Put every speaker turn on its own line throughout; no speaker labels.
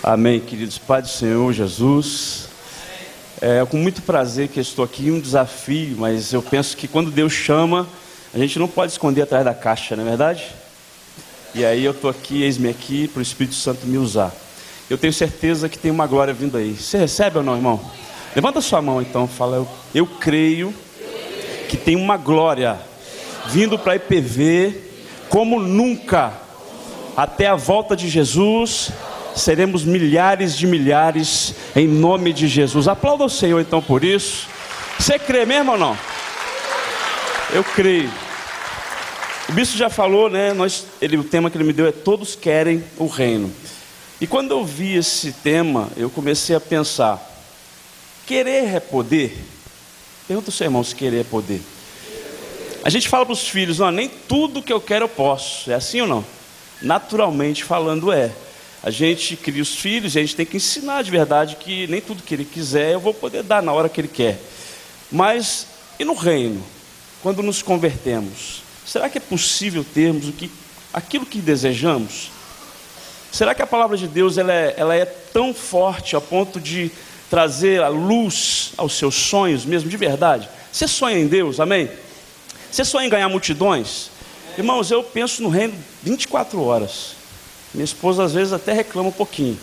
Amém, queridos. Pai do Senhor Jesus, é com muito prazer que eu estou aqui, um desafio, mas eu penso que quando Deus chama, a gente não pode esconder atrás da caixa, não é verdade? E aí eu estou aqui, eis-me aqui, para o Espírito Santo me usar. Eu tenho certeza que tem uma glória vindo aí. Você recebe ou não, irmão? Levanta sua mão então, fala, eu creio que tem uma glória vindo para a IPV, como nunca, até a volta de Jesus. Seremos milhares de milhares, em nome de Jesus. Aplauda o Senhor então por isso. Você crê mesmo ou não? Eu creio. O bispo já falou, né? O tema que ele me deu é todos querem o reino. E quando eu vi esse tema, eu comecei a pensar, querer é poder? Pergunta ao seu irmão se querer é poder. A gente fala para os filhos, não, nem tudo que eu quero eu posso. É assim ou não? Naturalmente falando é. A gente cria os filhos e a gente tem que ensinar de verdade que nem tudo que ele quiser eu vou poder dar na hora que ele quer. Mas, e no reino? Quando nos convertemos, será que é possível termos aquilo que desejamos? Será que a palavra de Deus ela é tão forte a ponto de trazer a luz aos seus sonhos mesmo de verdade? Você sonha em Deus, amém? Você sonha em ganhar multidões? Irmãos, eu penso no reino 24 horas. Minha esposa às vezes até reclama um pouquinho.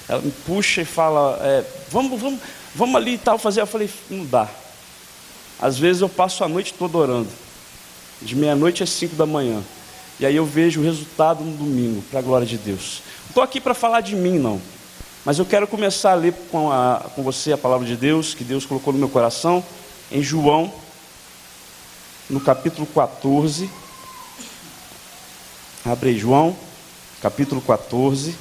Ela me puxa e fala, vamos ali e tal fazer. Eu falei, não dá. Às vezes eu passo a noite toda orando. De meia-noite às 5 da manhã. E aí eu vejo o resultado no domingo, para a glória de Deus. Não estou aqui para falar de mim não. Mas eu quero começar a ler com você a palavra de Deus, que Deus colocou no meu coração. Em João, no capítulo 14. Abre aí, João. Capítulo 14.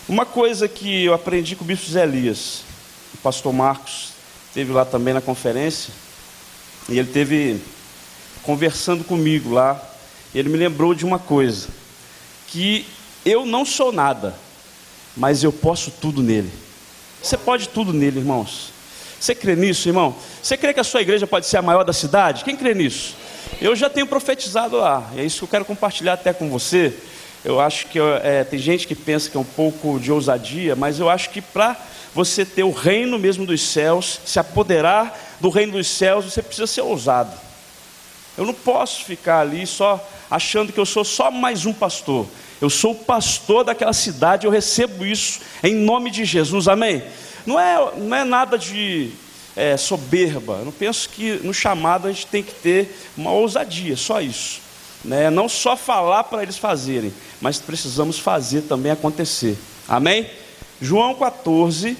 Uma coisa que eu aprendi com o bispo Zé Elias, o pastor Marcos esteve lá também na conferência, e ele esteve conversando comigo lá, e ele me lembrou de uma coisa, que eu não sou nada, mas eu posso tudo nele. Você pode tudo nele, irmãos. Você crê nisso, irmão? Você crê que a sua igreja pode ser a maior da cidade? Quem crê nisso? Eu já tenho profetizado lá, e é isso que eu quero compartilhar até com você. Eu acho que tem gente que pensa que é um pouco de ousadia, mas eu acho que para você ter o reino mesmo dos céus, se apoderar do reino dos céus, você precisa ser ousado. Eu não posso ficar ali só achando que eu sou só mais um pastor. Eu sou o pastor daquela cidade, eu recebo isso em nome de Jesus, amém? Não é nada de soberba. Eu não penso que no chamado a gente tem que ter uma ousadia, só isso, né? Não só falar para eles fazerem, mas precisamos fazer também acontecer, amém? João 14,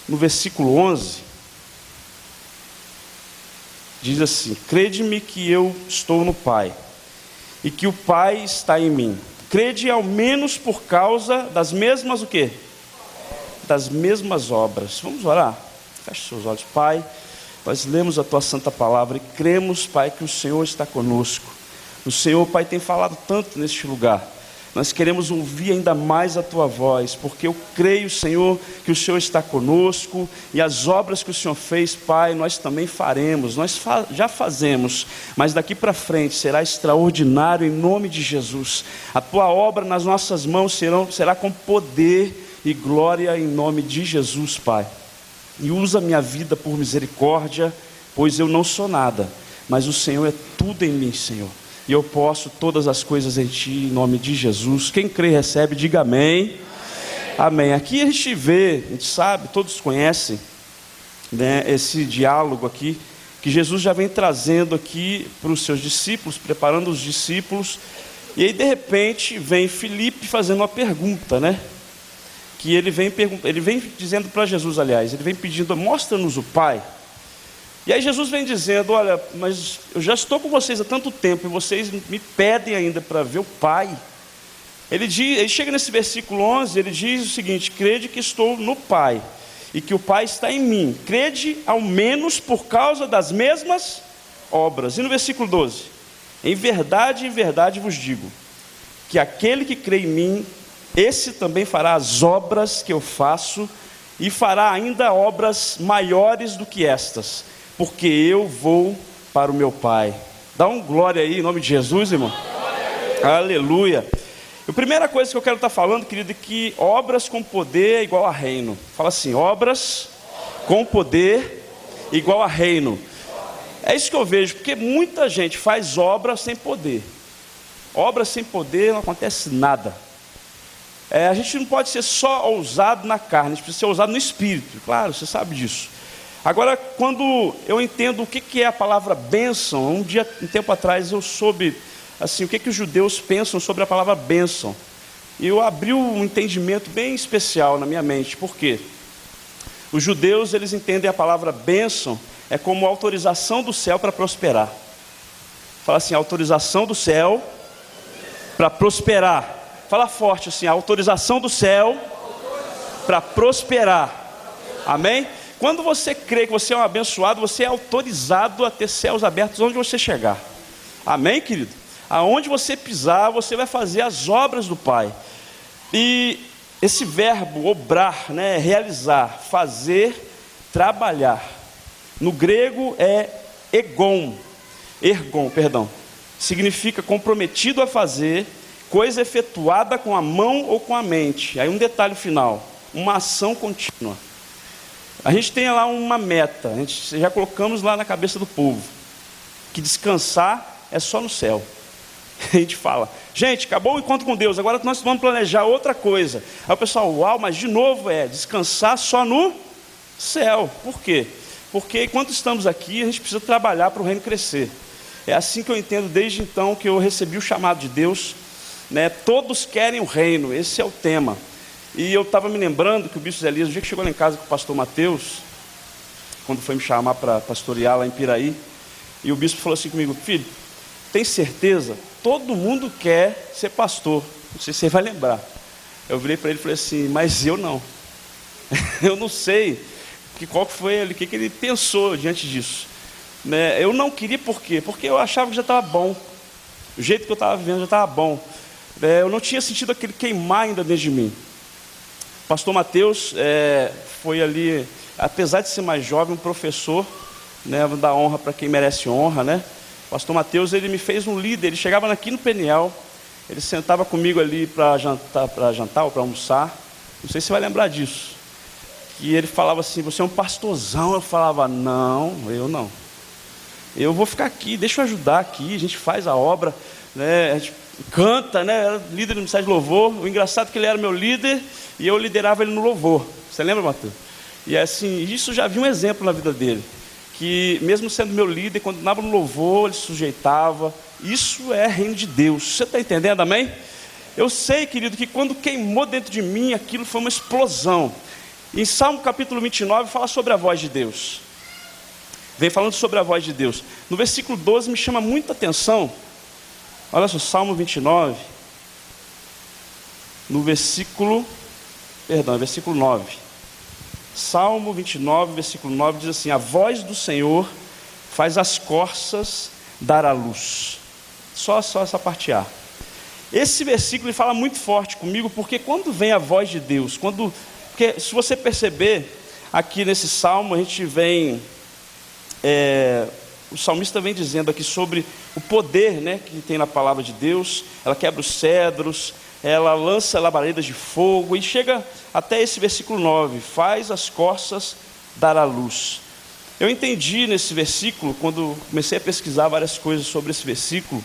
no versículo 11, diz assim: crede-me que eu estou no Pai, e que o Pai está em mim. Crede ao menos por causa das mesmas o quê? Das mesmas obras. Vamos orar? Feche seus olhos. Pai, nós lemos a Tua Santa Palavra e cremos, Pai, que o Senhor está conosco. O Senhor, Pai, tem falado tanto neste lugar. Nós queremos ouvir ainda mais a Tua voz, porque eu creio, Senhor, que o Senhor está conosco, e as obras que o Senhor fez, Pai, nós também faremos, nós já fazemos, mas daqui para frente será extraordinário em nome de Jesus. A Tua obra nas nossas mãos será com poder e glória em nome de Jesus, Pai. E usa minha vida por misericórdia, pois eu não sou nada, mas o Senhor é tudo em mim, Senhor. E eu posso todas as coisas em Ti, em nome de Jesus. Quem crê recebe, diga amém. Amém. Aqui a gente vê, a gente sabe, todos conhecem, né, esse diálogo aqui, que Jesus já vem trazendo aqui para os seus discípulos, preparando os discípulos. E aí de repente vem Filipe fazendo uma pergunta, né? Que ele vem dizendo para Jesus, aliás, ele vem pedindo, mostra-nos o Pai. E aí Jesus vem dizendo, olha, mas eu já estou com vocês há tanto tempo, e vocês me pedem ainda para ver o Pai. Ele chega nesse versículo 11, ele diz o seguinte: crede que estou no Pai, e que o Pai está em mim. Crede ao menos por causa das mesmas obras. E no versículo 12, em verdade vos digo, que aquele que crê em mim, esse também fará as obras que eu faço, e fará ainda obras maiores do que estas, porque eu vou para o meu Pai. Dá um glória aí em nome de Jesus, irmão. Aleluia. Eu A primeira coisa que eu quero estar falando, querido, é que obras com poder é igual a reino. Fala assim, obras com poder igual a reino. É isso que eu vejo, porque muita gente faz obras sem poder. Obras sem poder não acontece nada. A gente não pode ser só ousado na carne, a gente precisa ser ousado no espírito. Claro, você sabe disso. Agora, quando eu entendo o que é a palavra bênção, um tempo atrás eu soube assim, o que os judeus pensam sobre a palavra bênção. E eu abri um entendimento bem especial na minha mente. Por quê? Os judeus, eles entendem a palavra bênção é como autorização do céu para prosperar. Fala assim, autorização do céu para prosperar. Fala forte assim, autorização do céu para prosperar. Amém? Quando você crê que você é um abençoado, você é autorizado a ter céus abertos onde você chegar. Amém, querido? Aonde você pisar, você vai fazer as obras do Pai. E esse verbo, obrar, né, realizar, fazer, trabalhar. No grego é ergon, significa comprometido a fazer, coisa efetuada com a mão ou com a mente. Aí um detalhe final, uma ação contínua. A gente tem lá uma meta, a gente já colocamos lá na cabeça do povo, que descansar é só no céu. A gente fala, gente, acabou o encontro com Deus, agora nós vamos planejar outra coisa. Aí o pessoal, uau, mas de novo descansar só no céu. Por quê? Porque enquanto estamos aqui, a gente precisa trabalhar para o reino crescer. É assim que eu entendo desde então que eu recebi o chamado de Deus, né? Todos querem o reino, esse é o tema. E eu estava me lembrando que o bispo Zé Elias, no dia que chegou lá em casa com o pastor Mateus, quando foi me chamar para pastorear lá em Piraí, e o bispo falou assim comigo, filho, tem certeza? Todo mundo quer ser pastor. Não sei se você vai lembrar. Eu virei para ele e falei assim, mas eu não. Eu não sei qual que foi ele, o que ele pensou diante disso. Né? Eu não queria por quê? Porque eu achava que já estava bom. O jeito que eu estava vivendo já estava bom. Eu não tinha sentido aquele queimar ainda dentro de mim. O pastor Mateus foi ali, apesar de ser mais jovem, um professor, né, vou dar honra para quem merece honra, né? Pastor Mateus, ele me fez um líder, ele chegava aqui no Peniel, ele sentava comigo ali para jantar ou para almoçar, não sei se você vai lembrar disso, e ele falava assim, você é um pastorzão, eu falava, não, eu não, eu vou ficar aqui, deixa eu ajudar aqui, a gente faz a obra, né, a gente canta, né, era líder do Ministério de Louvor, o engraçado é que ele era meu líder, e eu liderava ele no louvor, você lembra, Mateus? E assim, isso já vi um exemplo na vida dele, que mesmo sendo meu líder, quando andava no louvor, ele se sujeitava. Isso é reino de Deus. Você está entendendo, amém? Eu sei, querido, que quando queimou dentro de mim, aquilo foi uma explosão. Em Salmo capítulo 29, fala sobre a voz de Deus. Vem falando sobre a voz de Deus. No versículo 12 me chama muita atenção. Olha só, Salmo 29. Versículo 9. Salmo 29, versículo 9, diz assim, a voz do Senhor faz as corças dar à luz. Só essa parte A. Esse versículo ele fala muito forte comigo, porque quando vem a voz de Deus, porque se você perceber, aqui nesse salmo, a gente vem, o salmista vem dizendo aqui sobre o poder, né, que tem na palavra de Deus, ela quebra os cedros, ela lança labaredas de fogo, e chega até esse versículo 9, faz as corças dar à luz. Eu entendi nesse versículo, quando comecei a pesquisar várias coisas sobre esse versículo,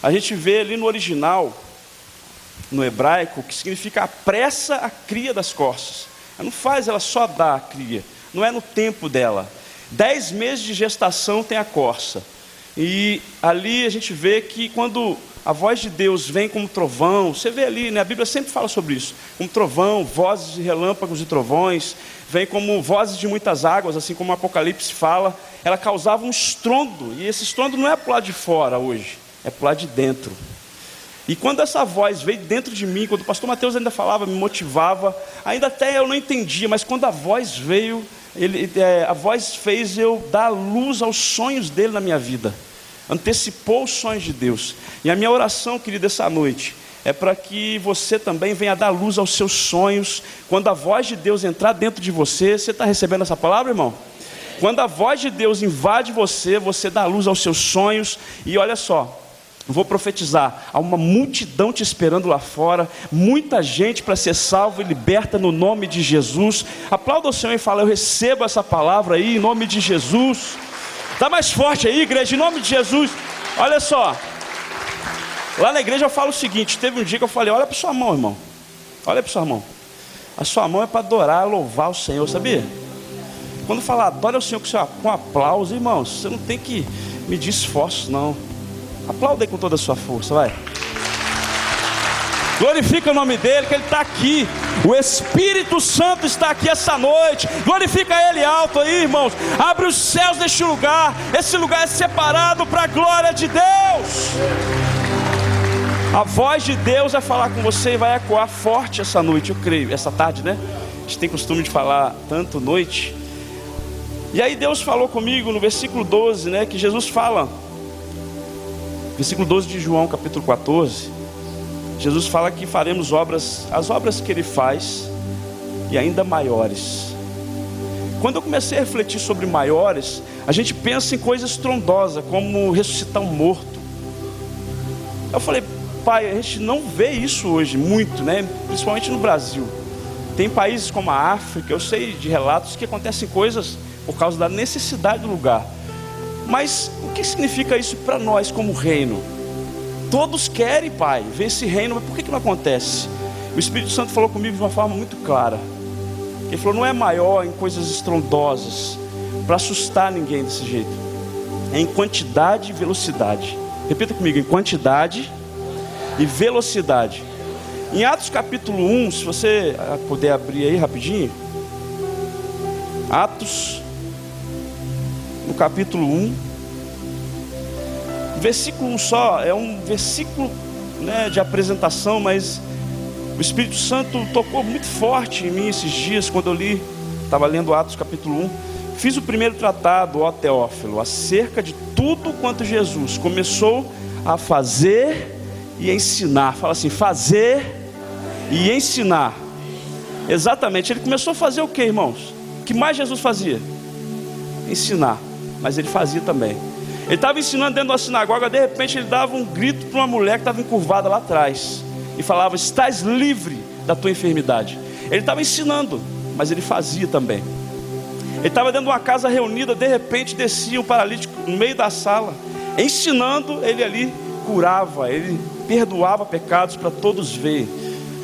a gente vê ali no original, no hebraico, que significa apressa a cria das corças. Ela não faz, ela só dá a cria, não é no tempo dela. 10 meses de gestação tem a corça, e ali a gente vê que quando a voz de Deus vem como trovão, você vê ali, né? A Bíblia sempre fala sobre isso, como trovão, vozes de relâmpagos e trovões, vem como vozes de muitas águas, assim como o Apocalipse fala, ela causava um estrondo, e esse estrondo não é para o lado de fora hoje, é para o lado de dentro. E quando essa voz veio dentro de mim, quando o pastor Mateus ainda falava, me motivava, ainda até eu não entendia, mas quando a voz veio, a voz fez eu dar luz aos sonhos dele na minha vida, antecipou os sonhos de Deus. E a minha oração, querido, essa noite é para que você também venha dar luz aos seus sonhos. Quando a voz de Deus entrar dentro de você, você está recebendo essa palavra, irmão? Quando a voz de Deus invade você, você dá luz aos seus sonhos. E olha só, vou profetizar, há uma multidão te esperando lá fora, muita gente para ser salvo e liberta no nome de Jesus. Aplauda o Senhor e fala: eu recebo essa palavra aí em nome de Jesus. Dá mais forte aí, igreja, em nome de Jesus. Olha só, lá na igreja eu falo o seguinte: teve um dia que eu falei: olha para sua mão, irmão, olha para sua mão. A sua mão é para adorar, louvar o Senhor, sabia? Quando falar adora o Senhor com aplauso, irmãos, você não tem que medir esforço, não. Aplauda aí com toda a sua força, vai. Glorifica o nome dele, que ele está aqui. O Espírito Santo está aqui essa noite. Glorifica ele alto aí, irmãos. Abre os céus deste lugar. Esse lugar é separado para a glória de Deus. A voz de Deus vai falar com você e vai ecoar forte essa noite, eu creio. Essa tarde, né? A gente tem costume de falar tanto noite. E aí Deus falou comigo no versículo 12, né? Que Jesus fala, versículo 12 de João, capítulo 14. Jesus fala que faremos as obras que Ele faz, e ainda maiores. Quando eu comecei a refletir sobre maiores, a gente pensa em coisas estrondosas, como ressuscitar um morto. Eu falei: Pai, a gente não vê isso hoje muito, né? Principalmente no Brasil. Tem países como a África, eu sei de relatos que acontecem coisas por causa da necessidade do lugar. Mas o que significa isso para nós como reino? Todos querem, Pai, ver esse reino, mas por que não acontece? O Espírito Santo falou comigo de uma forma muito clara. Ele falou: não é maior em coisas estrondosas, para assustar ninguém desse jeito. É em quantidade e velocidade. Repita comigo: em quantidade e velocidade. Em Atos capítulo 1, se você puder abrir aí rapidinho. Atos, no capítulo 1, versículo 1 só, é um versículo, né, de apresentação, mas o Espírito Santo tocou muito forte em mim esses dias, quando eu li, estava lendo Atos capítulo 1. Fiz o primeiro tratado, ó Teófilo, acerca de tudo quanto Jesus começou a fazer e ensinar. Fala assim: fazer e ensinar. Exatamente, ele começou a fazer o que, irmãos? O que mais Jesus fazia? Ensinar. Mas ele fazia também. Ele estava ensinando dentro da sinagoga, de repente ele dava um grito para uma mulher que estava encurvada lá atrás e falava: estás livre da tua enfermidade. Ele estava ensinando, mas ele fazia também. Ele estava dentro de uma casa reunida, de repente descia um paralítico no meio da sala, ensinando, ele ali curava, ele perdoava pecados para todos verem.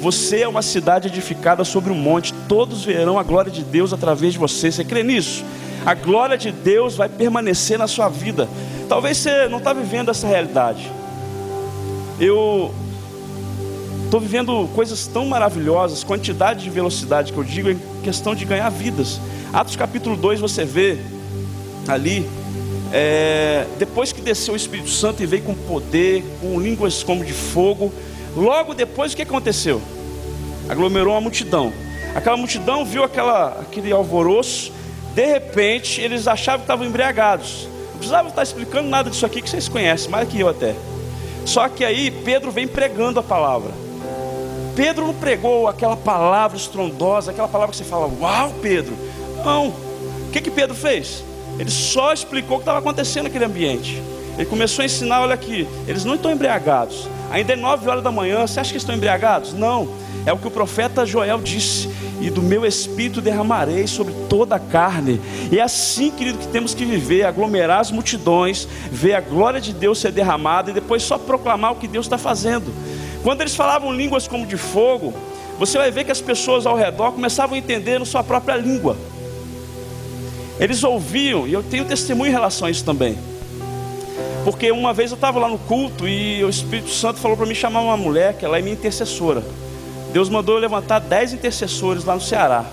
Você é uma cidade edificada sobre um monte, todos verão a glória de Deus através de você. Você crê nisso? A glória de Deus vai permanecer na sua vida. Talvez você não está vivendo essa realidade. Eu estou vivendo coisas tão maravilhosas, quantidade de velocidade que eu digo, em questão de ganhar vidas. Atos capítulo 2 você vê ali, depois que desceu o Espírito Santo e veio com poder, com línguas como de fogo, logo depois o que aconteceu? Aglomerou uma multidão. Aquela multidão viu aquele alvoroço. De repente eles achavam que estavam embriagados. Não precisava estar explicando nada disso aqui, que vocês conhecem, mais que eu até. Só que aí Pedro vem pregando a palavra. Pedro não pregou aquela palavra estrondosa, aquela palavra que você fala: uau, Pedro. Não. O que Pedro fez? Ele só explicou o que estava acontecendo naquele ambiente. Ele começou a ensinar: olha aqui, eles não estão embriagados. Ainda é 9 horas da manhã, você acha que estão embriagados? Não. É o que o profeta Joel disse: e do meu espírito derramarei sobre toda a carne. E é assim, querido, que temos que viver: aglomerar as multidões, ver a glória de Deus ser derramada e depois só proclamar o que Deus está fazendo. Quando eles falavam línguas como de fogo, você vai ver que as pessoas ao redor começavam a entender na sua própria língua. Eles ouviam, e eu tenho testemunho em relação a isso também. Porque uma vez eu estava lá no culto e o Espírito Santo falou para mim chamar uma mulher, que ela é minha intercessora. Deus mandou eu levantar 10 intercessores lá no Ceará.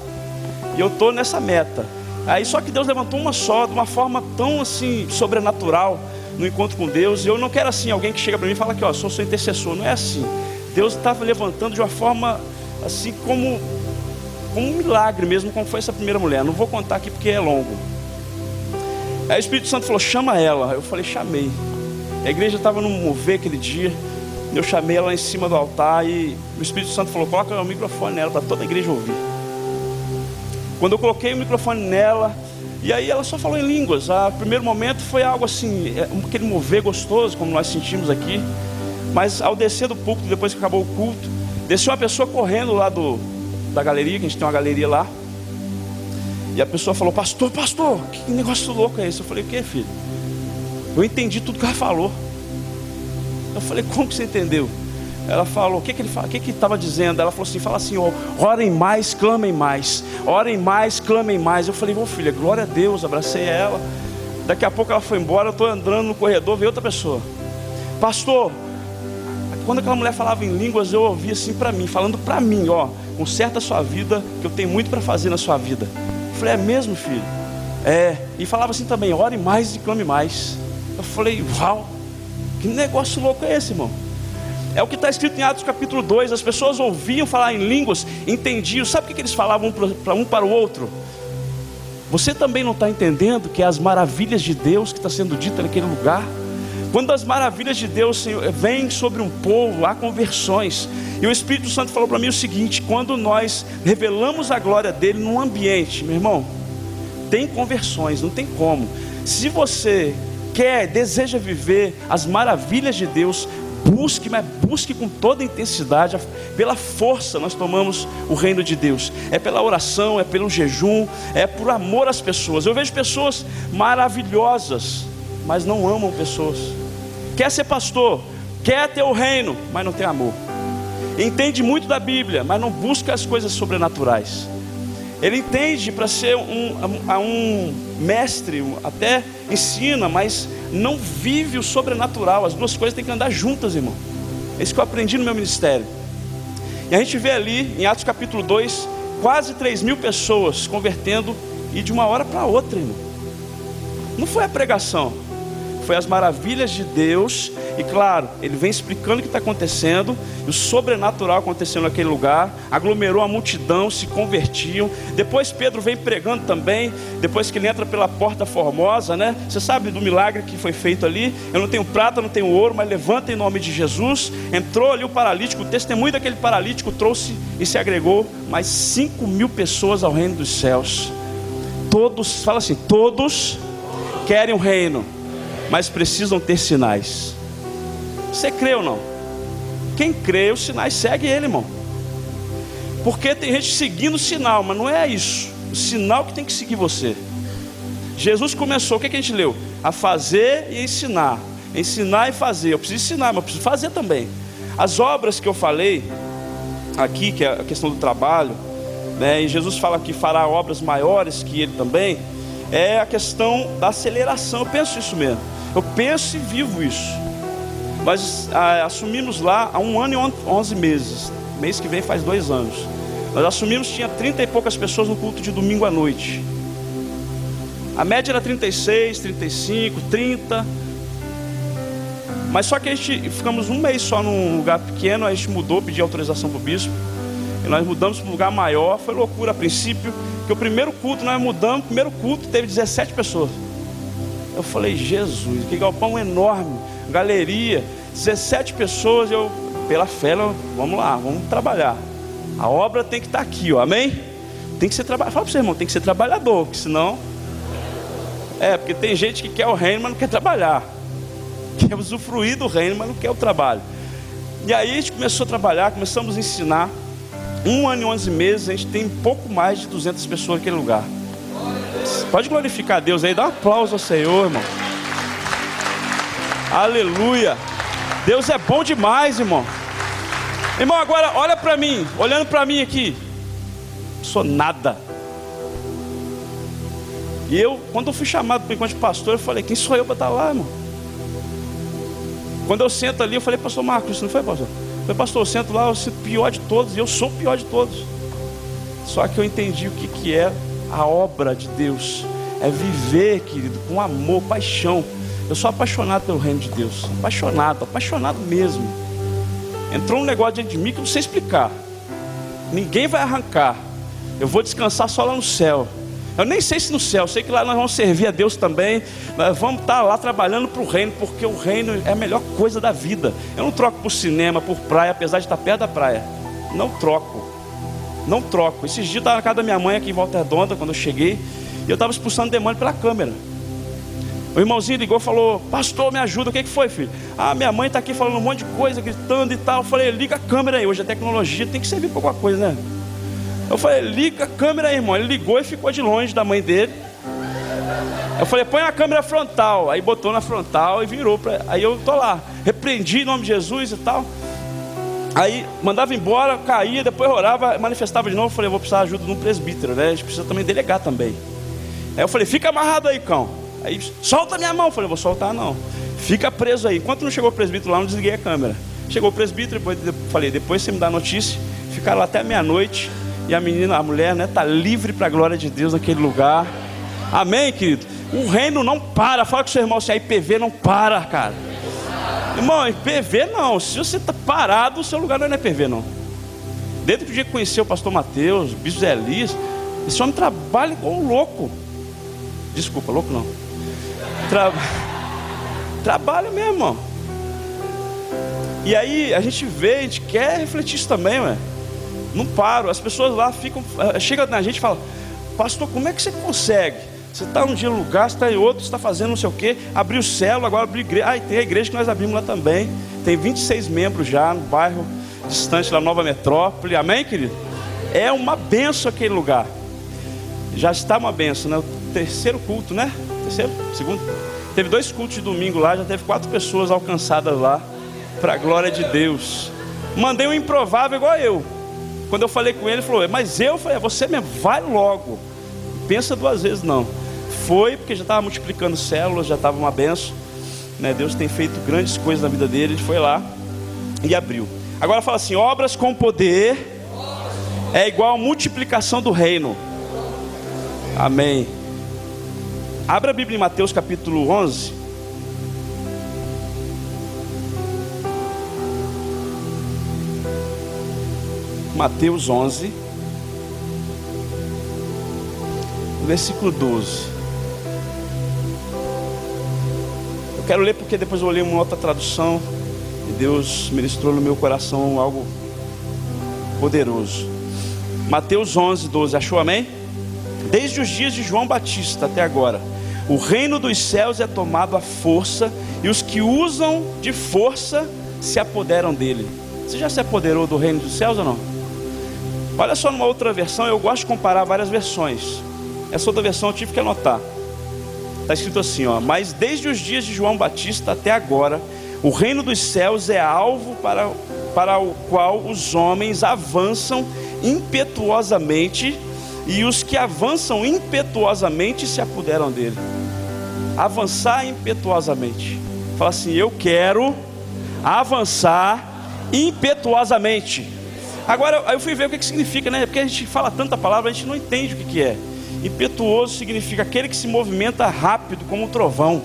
E eu estou nessa meta. Aí só que Deus levantou uma só, de uma forma tão assim, sobrenatural, no encontro com Deus. E eu não quero assim, alguém que chega para mim e fala que ó, sou seu intercessor. Não é assim. Deus estava levantando de uma forma assim como um milagre mesmo, como foi essa primeira mulher. Não vou contar aqui porque é longo. Aí o Espírito Santo falou: chama ela. Eu falei: chamei. A igreja estava no mover aquele dia. Eu chamei ela lá em cima do altar e o Espírito Santo falou: coloca o microfone nela para toda a igreja ouvir. Quando eu coloquei o microfone nela, E aí ela só falou em línguas. O primeiro momento foi algo assim, aquele mover gostoso, como nós sentimos aqui. Mas ao descer do púlpito, depois que acabou o culto, desceu uma pessoa correndo lá da galeria, que a gente tem uma galeria lá. E a pessoa falou: pastor, que negócio louco é esse? Eu falei: o que, filho? Eu entendi tudo que ela falou. Eu falei: como que você entendeu? Ela falou: o que ele fala? O que estava dizendo? Ela falou assim: fala assim, ó, orem mais, clamem mais. Orem mais, clamem mais. Eu falei: filha, glória a Deus. Abracei ela. Daqui a pouco ela foi embora. Eu estou andando no corredor, veio outra pessoa: pastor, quando aquela mulher falava em línguas, eu ouvi assim para mim, falando para mim: ó, conserta a sua vida, que eu tenho muito para fazer na sua vida. Eu falei: é mesmo, filho? É. E falava assim também: ore mais e clame mais. Eu falei: uau, que negócio louco é esse, irmão? É o que está escrito em Atos capítulo 2. As pessoas ouviam falar em línguas, entendiam. Sabe o que eles falavam um para o outro? Você também não está entendendo que é as maravilhas de Deus que está sendo dita naquele lugar? Quando as maravilhas de Deus, Senhor, vêm sobre um povo, há conversões. E o Espírito Santo falou para mim o seguinte: quando nós revelamos a glória dele num ambiente, meu irmão, tem conversões, não tem como. Se você deseja viver as maravilhas de Deus, busque, mas busque com toda a intensidade. Pela força nós tomamos o reino de Deus. É pela oração, é pelo jejum, é por amor às pessoas. Eu vejo pessoas maravilhosas, mas não amam pessoas. Quer ser pastor, quer ter o reino, mas não tem amor. Entende muito da Bíblia, mas não busca as coisas sobrenaturais. Ele entende para ser um mestre, até ensina, mas não vive o sobrenatural. As duas coisas têm que andar juntas, irmão. É isso que eu aprendi no meu ministério. E a gente vê ali em Atos capítulo 2, quase 3.000 pessoas convertendo, e de uma hora para outra, irmão. Não foi a pregação, foi as maravilhas de Deus. E claro, ele vem explicando o que está acontecendo, e o sobrenatural acontecendo naquele lugar. Aglomerou a multidão, se convertiam. Depois Pedro vem pregando também, depois que ele entra pela porta formosa, né? Você sabe do milagre que foi feito ali: eu não tenho prata, não tenho ouro, mas levanta em nome de Jesus. Entrou ali o paralítico, o testemunho daquele paralítico trouxe e se agregou mais 5.000 pessoas ao reino dos céus. Todos, fala assim, todos querem o reino, mas precisam ter sinais. Você crê ou não? Quem crê, os sinais seguem ele, irmão. Porque tem gente seguindo o sinal, mas não é isso. O sinal que tem que seguir você. Jesus começou, o que a gente leu? A fazer e ensinar. Ensinar e fazer. Eu preciso ensinar, mas eu preciso fazer também. As obras que eu falei aqui, que é a questão do trabalho, né? E Jesus fala que fará obras maiores que ele também. É a questão da aceleração. Eu penso isso mesmo. Eu penso e vivo isso. Nós assumimos lá há 1 ano e 11 meses. Mês que vem faz 2 anos. Nós assumimos, tinha 30 e poucas pessoas no culto de domingo à noite. A média era 36, 35, 30. Mas só que a gente ficamos 1 mês só num lugar pequeno. A gente mudou, pediu autorização para o bispo, e nós mudamos para um lugar maior. Foi loucura a princípio, que o primeiro culto nós mudamos. O primeiro culto teve 17 pessoas. Eu falei: Jesus, que galpão enorme, galeria, 17 pessoas. Eu, pela fé, vamos lá, vamos trabalhar. A obra tem que estar aqui, ó, amém? Tem que ser trabalhador. Fala para o seu irmão, tem que ser trabalhador, porque senão... porque tem gente que quer o reino, mas não quer trabalhar. Quer usufruir do reino, mas não quer o trabalho. E aí a gente começou a trabalhar, começamos a ensinar. 1 ano e 11 meses, a gente tem pouco mais de 200 pessoas naquele lugar. Pode glorificar a Deus aí, dá um aplauso ao Senhor, irmão. Aleluia. Deus é bom demais, irmão. Irmão, agora olha para mim, olhando para mim aqui. Sou nada. E eu, quando eu fui chamado para o encontro de pastor, eu falei: quem sou eu para estar lá, irmão? Quando eu sento ali, eu falei: pastor Marcos, não foi, pastor? Eu falei: pastor, eu sento lá, eu sinto o pior de todos, e eu sou o pior de todos. Só que eu entendi o que é a obra de Deus. É viver, querido, com amor, paixão. Eu sou apaixonado pelo reino de Deus. Apaixonado mesmo. Entrou um negócio dentro de mim que eu não sei explicar. Ninguém vai arrancar. Eu vou descansar só lá no céu. Eu nem sei se no céu, eu sei que lá nós vamos servir a Deus também. Nós vamos estar lá trabalhando para o reino, porque o reino é a melhor coisa da vida. Eu não troco por cinema, por praia, apesar de estar perto da praia. Não troco. Esses dias eu estava na casa da minha mãe aqui em Volta Redonda, quando eu cheguei. E eu estava expulsando demônio pela câmera. O irmãozinho ligou e falou: pastor, me ajuda. O que foi, filho? Minha mãe está aqui falando um monte de coisa, gritando e tal. Eu falei: liga a câmera aí. Hoje a tecnologia tem que servir para alguma coisa, né? Eu falei: liga a câmera aí, irmão. Ele ligou e ficou de longe da mãe dele. Eu falei: põe a câmera frontal. Aí botou na frontal e virou. Aí eu tô lá, repreendi em nome de Jesus e tal. Aí mandava embora, caía, depois orava, manifestava de novo. Eu falei: vou precisar de ajuda de um presbítero, né? A gente precisa também delegar também. Aí eu falei: fica amarrado aí, cão. Aí, solta minha mão. Eu falei: vou soltar não, fica preso aí. Enquanto não chegou o presbítero lá, não desliguei a câmera. Chegou o presbítero, depois você me dá a notícia. Ficaram lá até meia-noite. E a menina, a mulher, né, tá livre para a glória de Deus naquele lugar. Amém, querido? O reino não para. Fala com o seu irmão assim: a IPV não para, cara. Irmão, IPV não. Se você está parado, o seu lugar não é IPV não. Desde o dia que conheceu o pastor Mateus, o bispo Zé Elias, esse homem trabalha igual um louco. Desculpa, louco não. Trabalha mesmo, irmão. E aí a gente vê, a gente quer refletir isso também, ué. Não paro. As pessoas lá ficam, chega na gente e fala: pastor, como é que você consegue? Você está um dia em um lugar, você está em outro, você está fazendo não sei o quê. Abriu célula, agora abriu igreja. Tem a igreja que nós abrimos lá também. Tem 26 membros já no bairro distante da Nova Metrópole. Amém, querido? É uma benção aquele lugar. Já está uma benção, né? O terceiro culto, né? Terceiro? Segundo? Teve 2 cultos de domingo lá, já teve 4 pessoas alcançadas lá, para a glória de Deus. Mandei um improvável igual eu. Quando eu falei com ele, ele falou: mas eu falei: é você mesmo, vai logo. Pensa 2 vezes não. Foi, porque já estava multiplicando células, já estava uma benção, né? Deus tem feito grandes coisas na vida dele. Ele foi lá e abriu. Agora fala assim: obras com poder é igual a multiplicação do reino. Amém. Abra a Bíblia em Mateus capítulo 11. Mateus 11, versículo 12. Eu quero ler porque depois eu vou ler uma outra tradução e Deus ministrou no meu coração algo poderoso. Mateus 11, 12. Achou? Amém? Desde os dias de João Batista até agora, o reino dos céus é tomado à força, e os que usam de força se apoderam dele. Você já se apoderou do reino dos céus ou não? Olha só, numa outra versão, eu gosto de comparar várias versões. Essa outra versão eu tive que anotar. Está escrito assim, ó: mas desde os dias de João Batista até agora, o reino dos céus é alvo para o qual os homens avançam impetuosamente, e os que avançam impetuosamente se apoderam dele. Avançar impetuosamente. Fala assim: eu quero avançar impetuosamente. Agora eu fui ver o que significa, né? Porque a gente fala tanta palavra, a gente não entende o que é. Impetuoso significa aquele que se movimenta rápido como um trovão,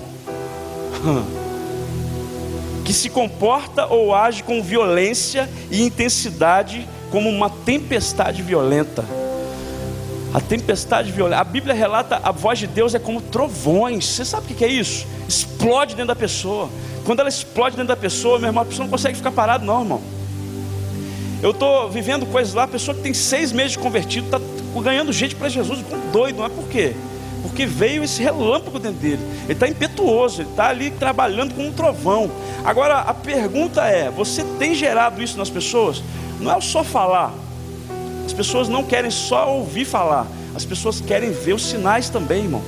que se comporta ou age com violência e intensidade como uma tempestade violenta. A tempestade violenta, a Bíblia relata: a voz de Deus é como trovões. Você sabe o que é isso? Explode dentro da pessoa. Quando ela explode dentro da pessoa, meu irmão, a pessoa não consegue ficar parado não, irmão. Eu estou vivendo coisas lá, a pessoa que tem 6 meses de convertido está ganhando gente para Jesus, como doido. Não é por quê? Porque veio esse relâmpago dentro dele. Ele está impetuoso, ele está ali trabalhando como um trovão. Agora a pergunta é: você tem gerado isso nas pessoas? Não é só falar. As pessoas não querem só ouvir falar, as pessoas querem ver os sinais também, irmão.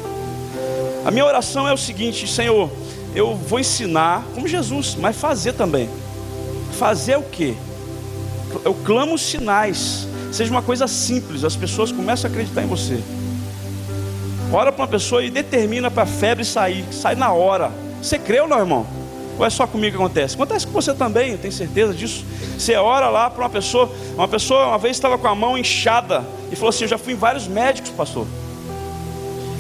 A minha oração é o seguinte: Senhor, eu vou ensinar como Jesus, mas fazer também. Fazer o quê? Eu clamo os sinais. Seja uma coisa simples, as pessoas começam a acreditar em você. Ora para uma pessoa e determina para a febre sair. Sai na hora. Você crê ou não, irmão? Ou é só comigo que acontece? Acontece com você também, eu tenho certeza disso. Você ora lá para uma pessoa uma vez estava com a mão inchada e falou assim: eu já fui em vários médicos, pastor.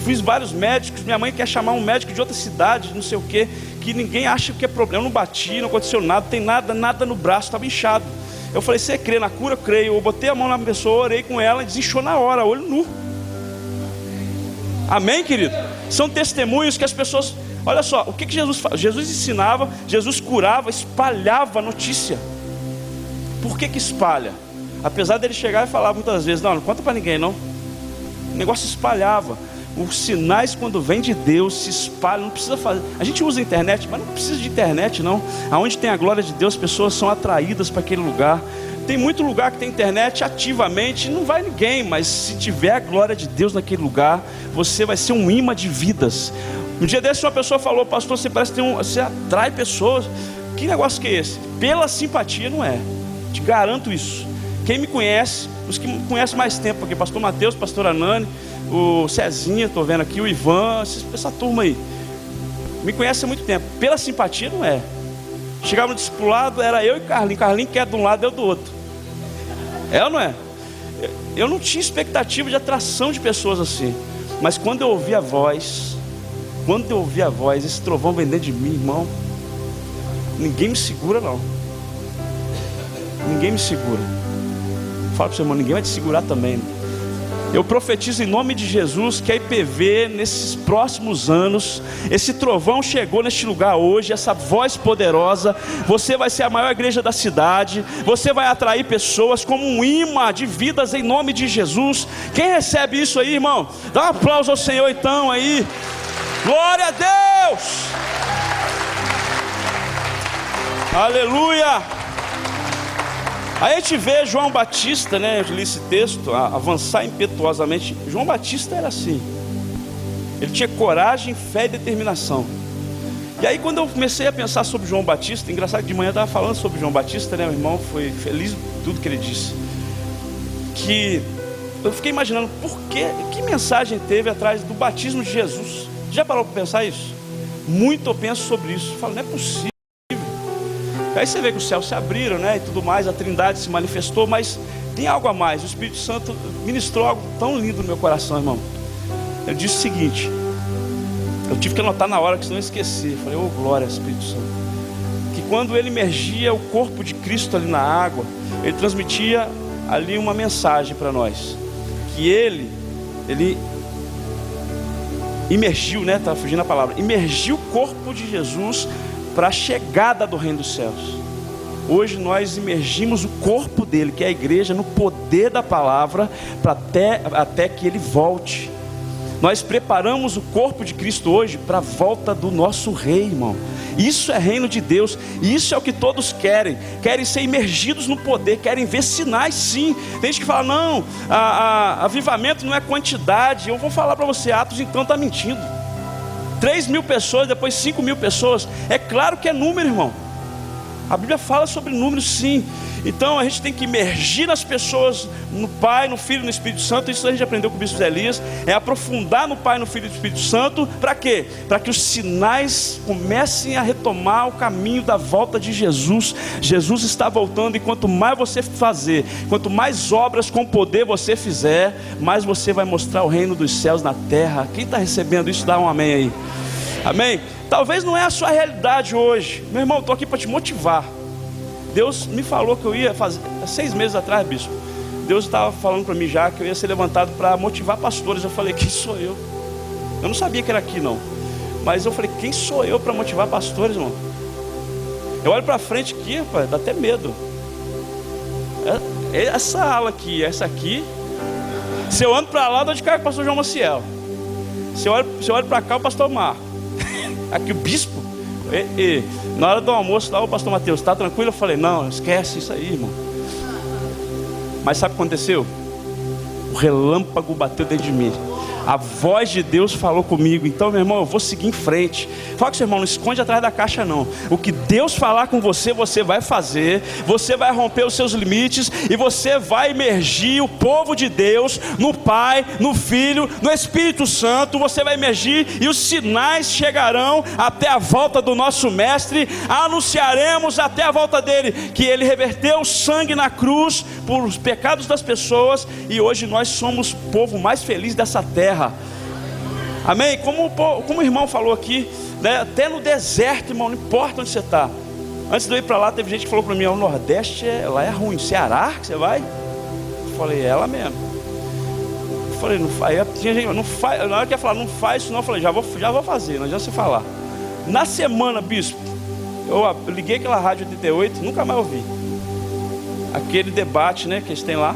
Fiz vários médicos, minha mãe quer chamar um médico de outra cidade, não sei o que ninguém acha que é problema. Eu não bati, não aconteceu nada, tem nada no braço, estava inchado. Eu falei: você crê na cura? Eu creio. Eu botei a mão na pessoa, orei com ela e desinchou na hora, olho nu. Amém, querido? São testemunhos que as pessoas... Olha só, o que Jesus faz? Jesus ensinava, Jesus curava, espalhava a notícia. Por que espalha? Apesar dele chegar e falar muitas vezes: não conta para ninguém não. O negócio espalhava. Os sinais, quando vêm de Deus, se espalham. Não precisa fazer. A gente usa a internet, mas não precisa de internet, não. Aonde tem a glória de Deus, as pessoas são atraídas para aquele lugar. Tem muito lugar que tem internet ativamente, não vai ninguém, mas se tiver a glória de Deus naquele lugar, você vai ser um imã de vidas. Um dia desse uma pessoa falou: pastor, você parece que você atrai pessoas. Que negócio que é esse? Pela simpatia não é. Te garanto isso. Quem me conhece, os que me conhecem mais tempo, porque pastor Mateus, pastor Anani, o Cezinha, estou vendo aqui, o Ivan, essa turma aí, me conhece há muito tempo. Pela simpatia não é. Chegava no discipulado, era eu e Carlinhos. Carlinhos que é de um lado, eu do outro. É ou não é? Eu não tinha expectativa de atração de pessoas assim. Mas quando eu ouvi a voz, esse trovão vem dentro de mim, irmão, ninguém me segura não. Ninguém me segura. Fala para o seu irmão, ninguém vai te segurar também. Eu profetizo em nome de Jesus que a IPV, nesses próximos anos, esse trovão chegou neste lugar hoje, essa voz poderosa, você vai ser a maior igreja da cidade, você vai atrair pessoas como um imã de vidas em nome de Jesus. Quem recebe isso aí, irmão? Dá um aplauso ao Senhor então aí. Glória a Deus! Aleluia! Aí a gente vê João Batista, né? Eu li esse texto, avançar impetuosamente. João Batista era assim. Ele tinha coragem, fé e determinação. E aí quando eu comecei a pensar sobre João Batista, engraçado que de manhã eu estava falando sobre João Batista, né? O irmão foi feliz com tudo que ele disse. Que eu fiquei imaginando que mensagem teve atrás do batismo de Jesus. Já parou para pensar isso? Muito eu penso sobre isso. Eu falo, não é possível. Aí você vê que os céus se abriram, né, e tudo mais, a Trindade se manifestou, mas tem algo a mais. O Espírito Santo ministrou algo tão lindo no meu coração, irmão. Ele disse o seguinte, eu tive que anotar na hora, que senão eu esqueci. Eu falei, glória, Espírito Santo. Que quando ele imergia o corpo de Cristo ali na água, ele transmitia ali uma mensagem para nós. Que ele imergiu, né, tá fugindo a palavra, imergiu o corpo de Jesus para a chegada do reino dos céus. Hoje nós imergimos o corpo dele, que é a igreja, no poder da palavra, para até que ele volte. Nós preparamos o corpo de Cristo hoje para a volta do nosso rei, irmão. Isso é reino de Deus, e isso é o que todos querem ser imergidos no poder, querem ver sinais sim. Tem gente que fala, não, avivamento não é quantidade. Eu vou falar para você, Atos então está mentindo. 3.000 pessoas, depois 5.000 pessoas, é claro que é número, irmão. A Bíblia fala sobre números sim. Então a gente tem que imergir nas pessoas, no Pai, no Filho e no Espírito Santo. Isso a gente aprendeu com o bispo Elias. É aprofundar no Pai, no Filho e no Espírito Santo. Para quê? Para que os sinais comecem a retomar o caminho da volta de Jesus. Jesus está voltando, e quanto mais você fazer, quanto mais obras com poder você fizer, mais você vai mostrar o reino dos céus na terra. Quem está recebendo isso, dá um amém aí. Amém? Talvez não é a sua realidade hoje. Meu irmão, estou aqui para te motivar. Deus me falou que eu ia fazer, 6 meses atrás, bispo, Deus estava falando para mim já que eu ia ser levantado para motivar pastores. Eu falei, quem sou eu? Eu não sabia que era aqui não, mas eu falei, quem sou eu para motivar pastores, irmão? Eu olho para frente aqui, rapaz, dá até medo. Essa ala aqui, essa aqui, se eu ando para lá, eu dou de cara com o pastor João Maciel. Se eu olho para cá, o pastor Marco. Aqui o bispo. Na hora do almoço lá, o pastor Mateus, está tranquilo? Eu falei, não, esquece isso aí, irmão. Mas sabe o que aconteceu? O relâmpago bateu dentro de mim. A voz de Deus falou comigo. Então, meu irmão, eu vou seguir em frente. Fala com o seu irmão, não esconde atrás da caixa não. O que Deus falar com você, você vai fazer. Você vai romper os seus limites, e você vai imergir o povo de Deus no Pai, no Filho, no Espírito Santo. Você vai imergir, e os sinais chegarão até a volta do nosso mestre. Anunciaremos até a volta dele que ele reverteu o sangue na cruz por os pecados das pessoas, e hoje nós somos o povo mais feliz dessa terra. Amém? Como o irmão falou aqui, né? Até no deserto, irmão, não importa onde você está. Antes de eu ir para lá, teve gente que falou para mim, o Nordeste lá é ruim. Ceará que você vai? Eu falei, é lá mesmo. Eu falei, não faz. Tinha gente, não faz. Na hora que ia falar, não faz isso não, eu falei, já vou fazer, não adianta você falar. Na semana, bispo, eu liguei aquela rádio 88, nunca mais ouvi. Aquele debate, né, que eles têm lá.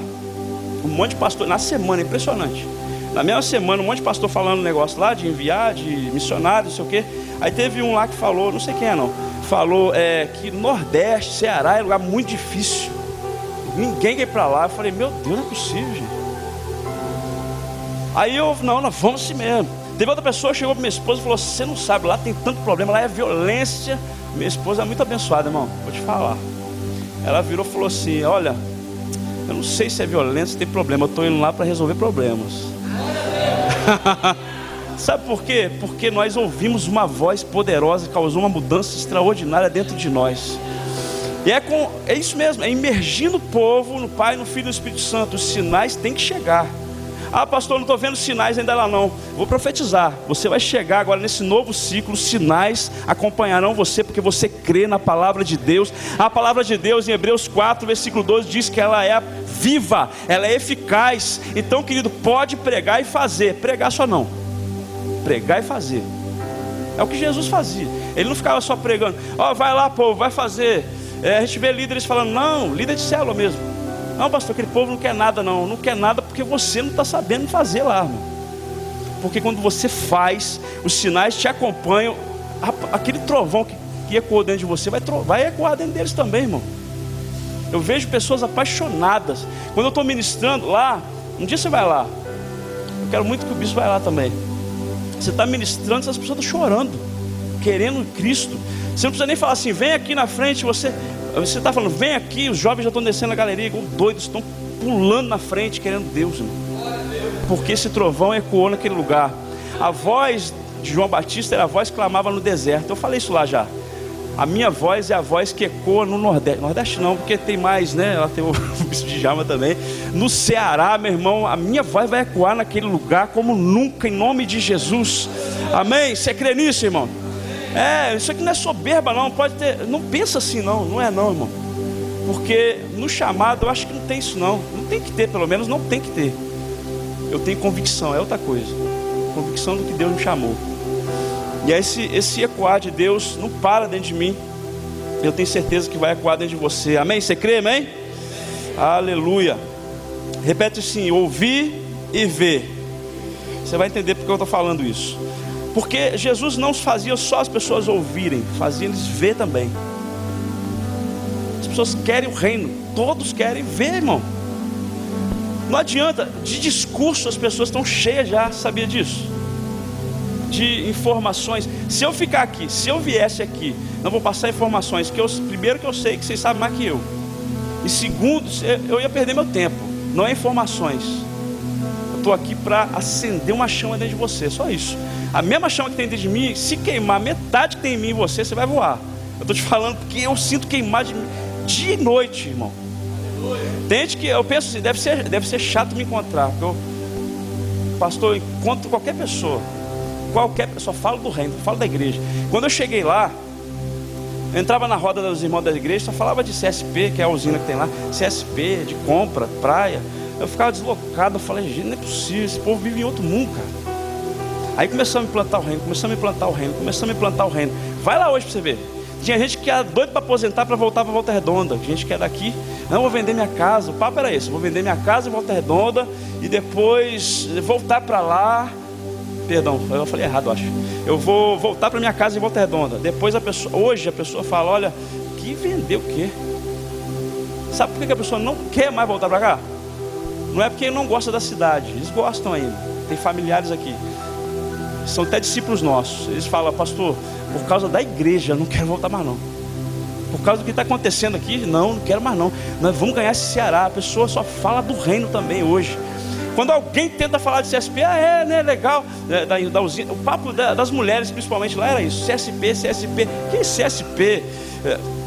Um monte de pastor, na semana, impressionante. Na mesma semana, um monte de pastor falando um negócio lá, de enviar, de missionário, não sei o quê. Aí teve um lá que falou, não sei quem é não, falou que Nordeste, Ceará é um lugar muito difícil. Ninguém quer ir pra lá. Eu falei, meu Deus, não é possível, gente. Aí não, nós vamos assim mesmo. Teve outra pessoa que chegou pra minha esposa e falou, você não sabe, lá tem tanto problema, lá é violência. Minha esposa é muito abençoada, irmão, vou te falar. Ela virou e falou assim, olha, eu não sei se é violência, se tem problema, eu estou indo lá para resolver problemas. Sabe por quê? Porque nós ouvimos uma voz poderosa que causou uma mudança extraordinária dentro de nós. E é isso mesmo, é imergindo o povo no Pai, no Filho e no Espírito Santo. Os sinais têm que chegar. Ah, pastor, não estou vendo sinais ainda lá não. Vou profetizar, você vai chegar agora nesse novo ciclo. Sinais acompanharão você, porque você crê na palavra de Deus. A palavra de Deus em Hebreus 4, versículo 12 diz que ela é viva, ela é eficaz. Então, querido, pode pregar e fazer. Pregar só não, pregar e fazer. É o que Jesus fazia. Ele não ficava só pregando, vai lá povo, vai fazer. A gente vê líderes falando, não, líder de célula mesmo. Não, pastor, aquele povo não quer nada não. Não quer nada porque você não está sabendo fazer lá, irmão. Porque quando você faz, os sinais te acompanham. Aquele trovão que ecoou dentro de você vai ecoar dentro deles também, irmão. Eu vejo pessoas apaixonadas. Quando eu estou ministrando lá, um dia você vai lá, eu quero muito que o bispo vá lá também. Você está ministrando, as pessoas estão chorando, querendo Cristo. Você não precisa nem falar assim, vem aqui na frente. Você está falando, vem aqui. Os jovens já estão descendo na galeria igual doidos, estão pulando na frente querendo Deus, irmão. Porque esse trovão ecoou naquele lugar. A voz de João Batista era a voz que clamava no deserto. Eu falei isso lá já. A minha voz é a voz que ecoa no Nordeste. Nordeste não, porque tem mais, né? Ela tem o bispo de Jama também. No Ceará, meu irmão, a minha voz vai ecoar naquele lugar como nunca, em nome de Jesus. Amém? Você crê nisso, irmão? Isso aqui não é soberba não, pode ter, não pensa assim não, não é não, irmão. Porque no chamado eu acho que não tem isso não. Não tem que ter, pelo menos não tem que ter. Eu tenho convicção, é outra coisa. Convicção do que Deus me chamou. E aí esse ecoar de Deus não para dentro de mim. Eu tenho certeza que vai ecoar dentro de você. Amém? Você crê, amém? Aleluia. Repete assim, ouvir e ver. Você vai entender porque eu estou falando isso. Porque Jesus não fazia só as pessoas ouvirem, fazia eles ver também. As pessoas querem o reino, todos querem ver, irmão. Não adianta, de discurso as pessoas estão cheias já, sabia disso? De informações. Se eu ficar aqui, se eu viesse aqui, não vou passar informações, primeiro que eu sei que vocês sabem mais que eu. E segundo, eu ia perder meu tempo, não é informações. Eu estou aqui para acender uma chama dentro de você, só isso. A mesma chama que tem dentro de mim, se queimar metade que tem em mim e você vai voar. Eu estou te falando porque eu sinto queimar de dia e noite, irmão. Tente que eu penso assim, deve ser chato me encontrar. Porque pastor, eu encontro qualquer pessoa, só falo do reino, falo da igreja. Quando eu cheguei lá, eu entrava na roda dos irmãos da igreja, só falava de CSP, que é a usina que tem lá, CSP, de compra, praia. Eu ficava deslocado, eu falei, gente, não é possível, esse povo vive em outro mundo, cara. Aí começamos a implantar o reino. Vai lá hoje para você ver. Tinha gente que era doido para aposentar, para voltar para Volta Redonda. Gente que é daqui, não, vou vender minha casa. O papo era esse, vou vender minha casa em Volta Redonda e depois voltar para lá. Perdão, eu falei errado, acho. Eu vou voltar para minha casa em Volta Redonda. Depois hoje a pessoa fala, olha, que vender o quê? Sabe por que a pessoa não quer mais voltar para cá? Não é porque não gosta da cidade, eles gostam ainda. Tem familiares aqui. São até discípulos nossos. Eles falam, pastor, por causa da igreja, eu não quero voltar mais não. Por causa do que está acontecendo aqui, não quero mais não. Nós vamos ganhar esse Ceará. A pessoa só fala do reino também hoje. Quando alguém tenta falar de CSP, né, legal, da usina, o papo das mulheres principalmente lá era isso, CSP, que é CSP?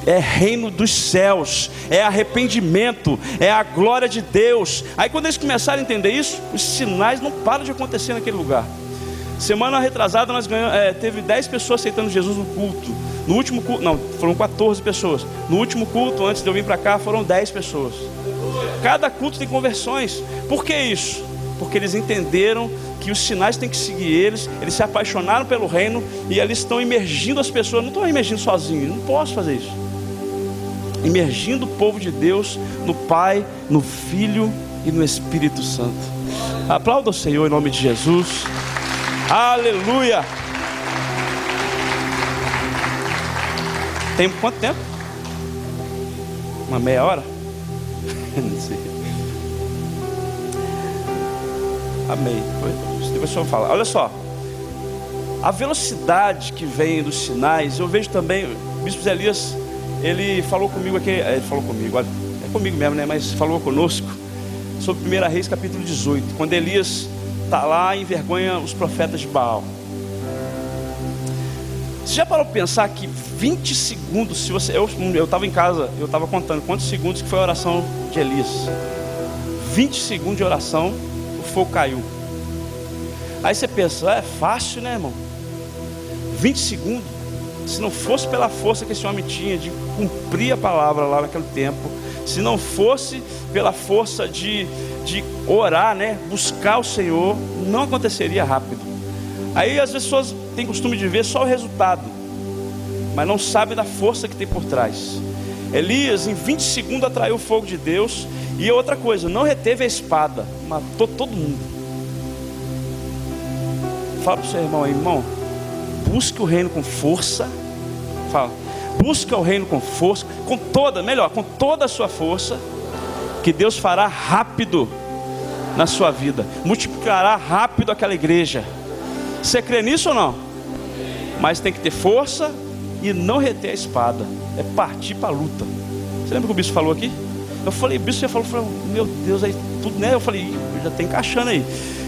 É reino dos céus, é arrependimento, é a glória de Deus. Aí quando eles começaram a entender isso, os sinais não param de acontecer naquele lugar. Semana retrasada nós teve 10 pessoas aceitando Jesus no culto. No último culto, não, foram 14 pessoas. No último culto, antes de eu vir para cá, foram 10 pessoas. Cada culto tem conversões. Por que isso? Porque eles entenderam que os sinais têm que seguir eles se apaixonaram pelo reino e eles estão imergindo as pessoas. Não estão imergindo sozinhos, não posso fazer isso. Imergindo o povo de Deus no Pai, no Filho e no Espírito Santo. Aplauda o Senhor em nome de Jesus. Aleluia. Tem quanto tempo? Uma meia hora? Não sei. Amém. Depois o senhor fala. Olha só, a velocidade que vem dos sinais, eu vejo também. O bispo Zé Elias, ele falou comigo aqui. Ele falou comigo, olha, é comigo mesmo, né? Mas falou conosco sobre 1 Reis capítulo 18, quando Elias está lá e envergonha os profetas de Baal. Você já parou para pensar que 20 segundos, se você, eu estava em casa, eu estava contando quantos segundos que foi a oração de Elias. 20 segundos de oração, o fogo caiu. Aí você pensa, é fácil, né, irmão? 20 segundos, se não fosse pela força que esse homem tinha de cumprir a palavra lá naquele tempo, se não fosse pela força de orar, né, buscar o Senhor, não aconteceria rápido. Aí as pessoas têm costume de ver só o resultado, mas não sabem da força que tem por trás. Elias em 20 segundos atraiu o fogo de Deus. E outra coisa, não reteve a espada, matou todo mundo. Fala para o seu irmão aí, irmão, busque o reino com força. Fala, busca o reino com força, com toda a sua força, que Deus fará rápido na sua vida, multiplicará rápido aquela igreja. Você crê nisso ou não? Mas tem que ter força e não reter a espada, é partir para a luta. Você lembra que o bispo falou aqui? Eu falei, o bispo já falou, meu Deus, aí tudo, né? Eu falei, já está encaixando aí.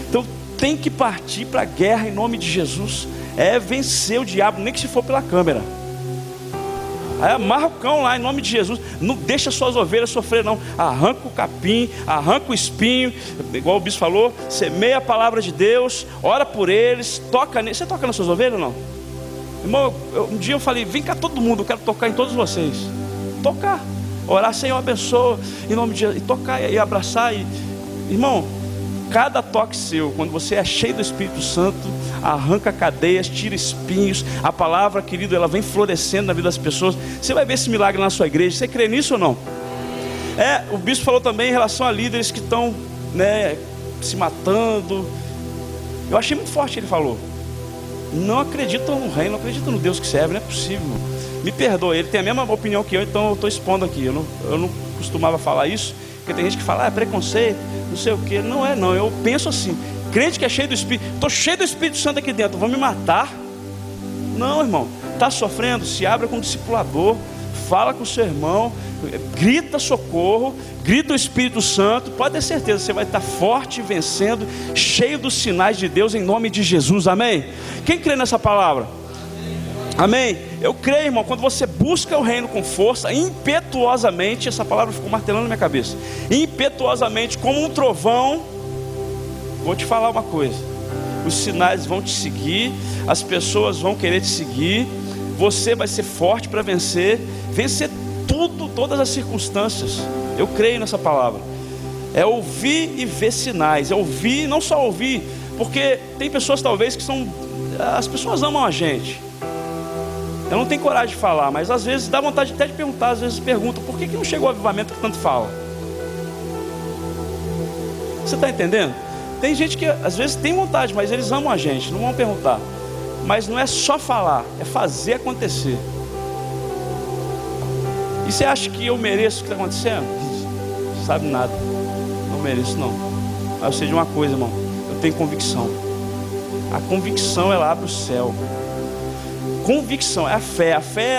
Então tem que partir para a guerra em nome de Jesus. É vencer o diabo, nem que se for pela câmera. Aí amarra o cão lá em nome de Jesus. Não deixa suas ovelhas sofrer não. Arranca o capim, arranca o espinho, igual o bispo falou. Semeia a palavra de Deus, ora por eles, toca neles. Você toca nas suas ovelhas ou não? Irmão, um dia eu falei, vem cá todo mundo, eu quero tocar em todos vocês. Tocar, orar, Senhor abençoa em nome de Jesus, e tocar e abraçar irmão, cada toque seu, quando você é cheio do Espírito Santo, arranca cadeias, tira espinhos. A palavra, querido, ela vem florescendo na vida das pessoas. Você vai ver esse milagre na sua igreja. Você crê nisso ou não? O bispo falou também em relação a líderes que estão, né, se matando. Eu achei muito forte, ele falou, não acreditam no reino, não acreditam no Deus que serve. Não é possível. Me perdoe, ele tem a mesma opinião que eu, então eu estou expondo aqui. Eu não costumava falar isso, porque tem gente que fala, é preconceito, não sei o que. Não é não, eu penso assim, crente que é cheio do Espírito, estou cheio do Espírito Santo aqui dentro, vão me matar? Não, irmão, está sofrendo, se abra com o discipulador, fala com o seu irmão, grita socorro, grita o Espírito Santo. Pode ter certeza, você vai estar forte, vencendo, cheio dos sinais de Deus em nome de Jesus, amém? Quem crê nessa palavra? Amém? Eu creio, irmão, quando você busca o reino com força, impetuosamente, essa palavra ficou martelando na minha cabeça, impetuosamente, como um trovão. Vou te falar uma coisa, os sinais vão te seguir, as pessoas vão querer te seguir, você vai ser forte para vencer tudo, todas as circunstâncias. Eu creio nessa palavra. É ouvir e ver sinais, é ouvir, não só ouvir, porque tem pessoas talvez que as pessoas amam a gente. Eu não tenho coragem de falar, mas às vezes dá vontade até de perguntar, às vezes pergunta, por que não chegou o avivamento que tanto fala? Você está entendendo? Tem gente que às vezes tem vontade, mas eles amam a gente, não vão perguntar. Mas não é só falar, é fazer acontecer. E você acha que eu mereço o que está acontecendo? Não sabe nada, não mereço não. Mas eu sei de uma coisa, irmão, eu tenho convicção. A convicção, ela abre o céu. Convicção, é a fé. A fé,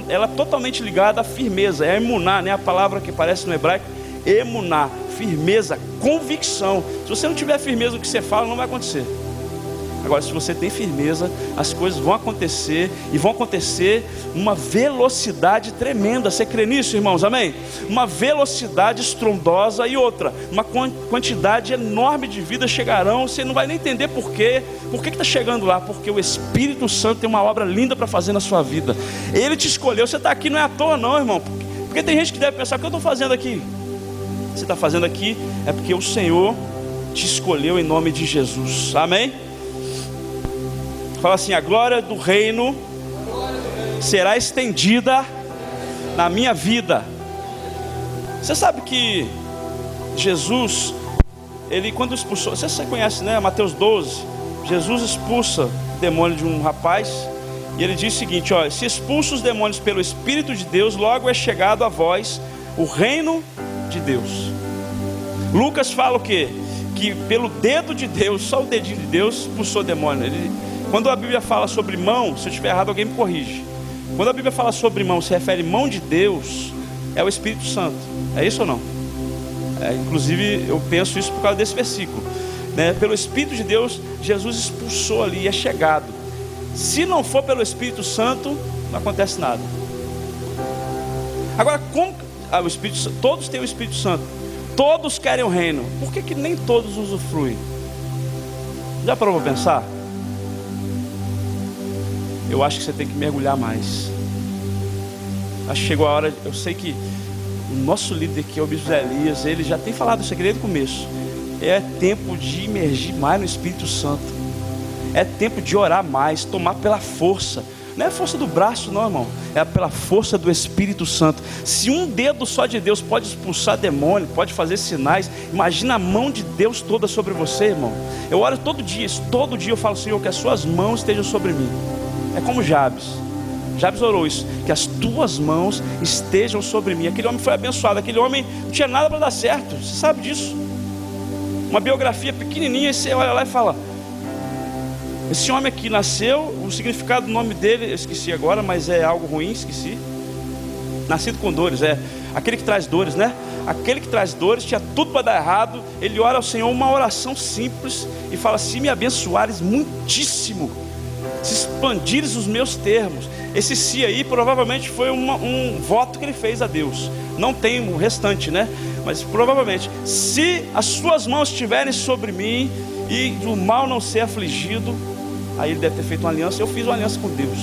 ela é totalmente ligada à firmeza. É emuná, né? A palavra que aparece no hebraico, emuná, firmeza, convicção. Se você não tiver firmeza no que você fala, não vai acontecer. Agora, se você tem firmeza, as coisas vão acontecer, e vão acontecer uma velocidade tremenda. Você crê nisso, irmãos? Amém? Uma velocidade estrondosa. E outra, uma quantidade enorme de vidas chegarão. Você não vai nem entender por quê. Por que está chegando lá? Porque o Espírito Santo tem uma obra linda para fazer na sua vida. Ele te escolheu. Você está aqui não é à toa não, irmão. Porque tem gente que deve pensar, o que eu estou fazendo aqui? Você está fazendo aqui é porque o Senhor te escolheu em nome de Jesus. Amém? Fala assim, a glória do reino será estendida na minha vida. Você sabe que Jesus, ele quando expulsou, você conhece, né? Mateus 12, Jesus expulsa o demônio de um rapaz, e ele diz o seguinte: olha, se expulsa os demônios pelo Espírito de Deus, logo é chegado a vós o reino de Deus. Lucas fala o quê? Que pelo dedo de Deus, só o dedinho de Deus expulsou o demônio. Quando a Bíblia fala sobre mão, se eu estiver errado alguém me corrige. Quando a Bíblia fala sobre mão, se refere mão de Deus, é o Espírito Santo. É isso ou não? Inclusive eu penso isso por causa desse versículo, né? Pelo Espírito de Deus, Jesus expulsou ali, é chegado. Se não for pelo Espírito Santo, não acontece nada. Agora, como o Espírito, todos têm o Espírito Santo, todos querem o reino, por que nem todos usufruem? Já parou para pensar? Eu acho que você tem que mergulhar mais. Acho que chegou a hora. Eu sei que o nosso líder aqui é o Bispo Zé Elias, ele já tem falado isso aqui desde o começo. É tempo de imergir mais no Espírito Santo. É tempo de orar mais, tomar pela força. Não é a força do braço não, irmão, é pela força do Espírito Santo. Se um dedo só de Deus pode expulsar demônio, pode fazer sinais, imagina a mão de Deus toda sobre você, irmão. Eu oro todo dia eu falo: Senhor, que as suas mãos estejam sobre mim. É como Jabes orou isso, que as tuas mãos estejam sobre mim. Aquele homem foi abençoado, aquele homem não tinha nada para dar certo, você sabe disso. Uma biografia pequenininha, e você olha lá e fala: esse homem aqui nasceu, o significado do nome dele, eu esqueci agora, mas é algo ruim, esqueci. Nascido com dores, aquele que traz dores, né? Aquele que traz dores, tinha tudo para dar errado. Ele ora ao Senhor uma oração simples e fala: se me abençoares muitíssimo, se expandires os meus termos. Esse se aí provavelmente foi um voto que ele fez a Deus. Não tem o restante, né? Mas provavelmente, se as suas mãos estiverem sobre mim e do mal não ser afligido, aí ele deve ter feito uma aliança. Eu fiz uma aliança com Deus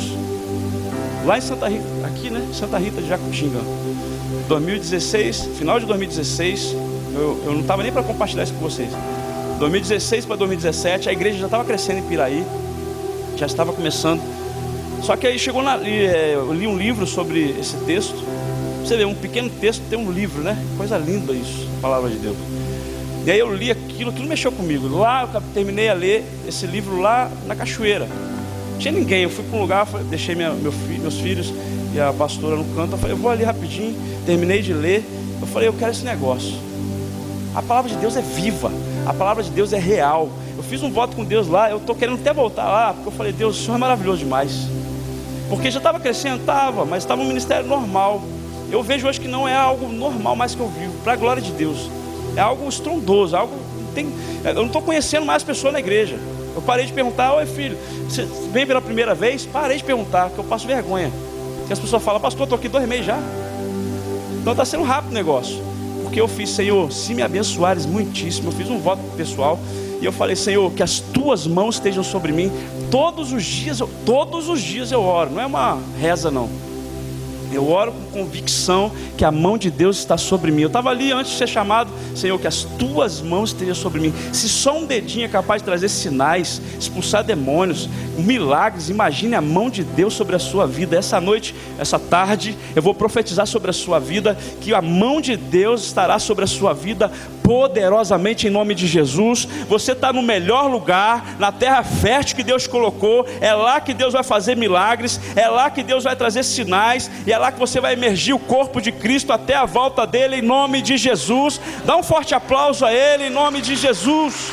lá em Santa Rita, aqui, né? Santa Rita de Jacutinga, 2016, final de 2016. Eu não estava nem para compartilhar isso com vocês. 2016 para 2017, a igreja já estava crescendo em Piraí, já estava começando. Só que aí chegou eu li um livro sobre esse texto. Você vê, um pequeno texto tem um livro, né? Coisa linda isso, a palavra de Deus. E aí eu li aquilo mexeu comigo. Lá eu terminei a ler esse livro lá na cachoeira. Não tinha ninguém, eu fui para um lugar, deixei meus filhos e a pastora no canto. Eu falei: eu vou ali rapidinho. Terminei de ler. Eu falei: eu quero esse negócio. A palavra de Deus é viva, a palavra de Deus é real. Eu fiz um voto com Deus lá, eu estou querendo até voltar lá, porque eu falei: Deus, o Senhor é maravilhoso demais. Porque já estava crescendo, mas estava um ministério normal. Eu vejo hoje que não é algo normal mais que eu vivo, para a glória de Deus. É algo estrondoso, eu não estou conhecendo mais pessoas na igreja. Eu parei de perguntar: oi filho, você vem pela primeira vez? Parei de perguntar, porque eu passo vergonha. Porque as pessoas falam: pastor, eu estou aqui 2 meses já. Então está sendo rápido o negócio. Porque eu fiz: Senhor, se me abençoares muitíssimo. Eu fiz um voto pessoal e eu falei: Senhor, que as tuas mãos estejam sobre mim. Todos os dias eu oro. Não é uma reza não. Eu oro com convicção que a mão de Deus está sobre mim. Eu estava ali antes de ser chamado: Senhor, que as tuas mãos estejam sobre mim. Se só um dedinho é capaz de trazer sinais, expulsar demônios, milagres, imagine a mão de Deus sobre a sua vida. Essa noite, essa tarde, eu vou profetizar sobre a sua vida, que a mão de Deus estará sobre a sua vida poderosamente em nome de Jesus. Você está no melhor lugar, na terra fértil que Deus colocou. É lá que Deus vai fazer milagres, é lá que Deus vai trazer sinais, e é lá que você vai emergir o corpo de Cristo até a volta dele, em nome de Jesus. Dá um forte aplauso a ele, em nome de Jesus.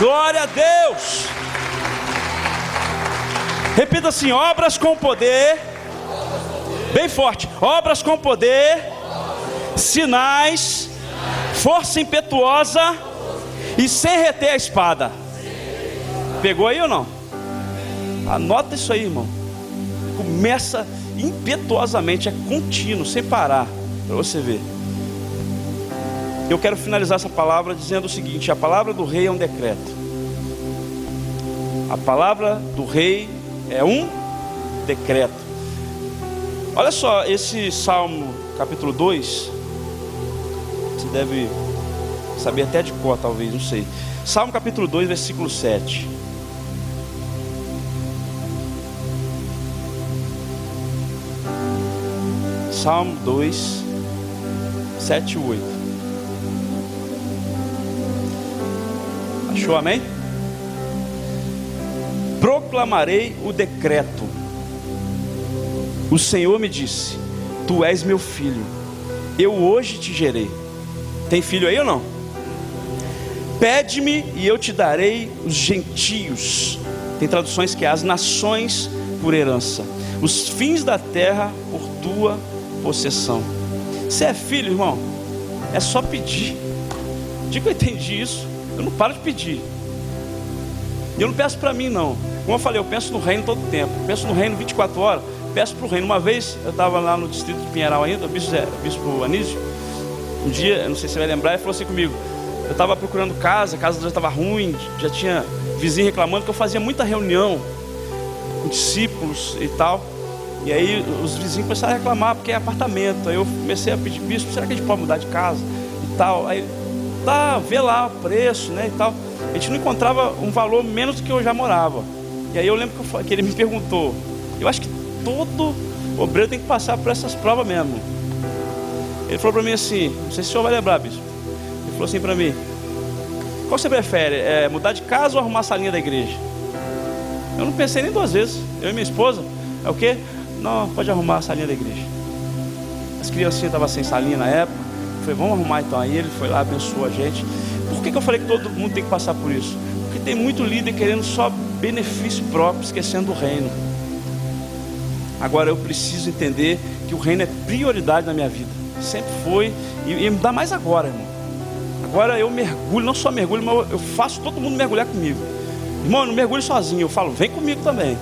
Glória a Deus. Repita assim: obras com poder. Bem forte: obras com poder, sinais, força impetuosa e sem reter a espada. Pegou aí ou não? Anota isso aí, irmão. Começa impetuosamente, é contínuo, sem parar, para você ver. Eu quero finalizar essa palavra dizendo o seguinte: a palavra do rei é um decreto. A palavra do rei é um decreto. Olha só, esse Salmo capítulo 2, você deve saber até de cor, talvez, não sei. Salmo capítulo 2, versículo 7. Salmo 2, 7 e 8. Achou, amém? Proclamarei o decreto. O Senhor me disse: tu és meu filho, eu hoje te gerei. Tem filho aí ou não? Pede-me e eu te darei os gentios. Tem traduções que é as nações por herança, os fins da terra por tua possessão. Você é filho, irmão, é só pedir. Diga que eu entendi isso. Eu não paro de pedir. E eu não peço para mim não. Como eu falei, eu penso no reino todo o tempo. Penso no reino 24 horas. Peço para o reino. Uma vez eu estava lá no distrito de Pinheiral ainda, o bispo Anísio. Um dia, eu não sei se você vai lembrar, ele falou assim comigo. Eu estava procurando casa, a casa já estava ruim, já tinha vizinho reclamando que eu fazia muita reunião com discípulos e tal. E aí os vizinhos começaram a reclamar porque é apartamento. Aí eu comecei a pedir: bispo, será que a gente pode mudar de casa e tal? Aí tá, vê lá o preço, né, e tal. A gente não encontrava um valor menos do que eu já morava. E aí eu lembro que ele me perguntou. Eu acho que todo obreiro tem que passar por essas provas mesmo. Ele falou para mim assim, não sei se o senhor vai lembrar, bispo. Ele falou assim para mim: qual você prefere, mudar de casa ou arrumar a salinha da igreja? Eu não pensei nem duas vezes. Eu e minha esposa, é o quê? Não, pode arrumar a salinha da igreja. As criancinhas estavam sem salinha na época. Eu falei: vamos arrumar então. Aí ele foi lá, abençoou a gente. Por que eu falei que todo mundo tem que passar por isso? Porque tem muito líder querendo só benefício próprio, esquecendo do reino. Agora eu preciso entender que o reino é prioridade na minha vida. Sempre foi, e me dá mais agora, irmão. Agora eu mergulho, não só mergulho, mas eu faço todo mundo mergulhar comigo. Irmão, eu não mergulho sozinho, eu falo: vem comigo também.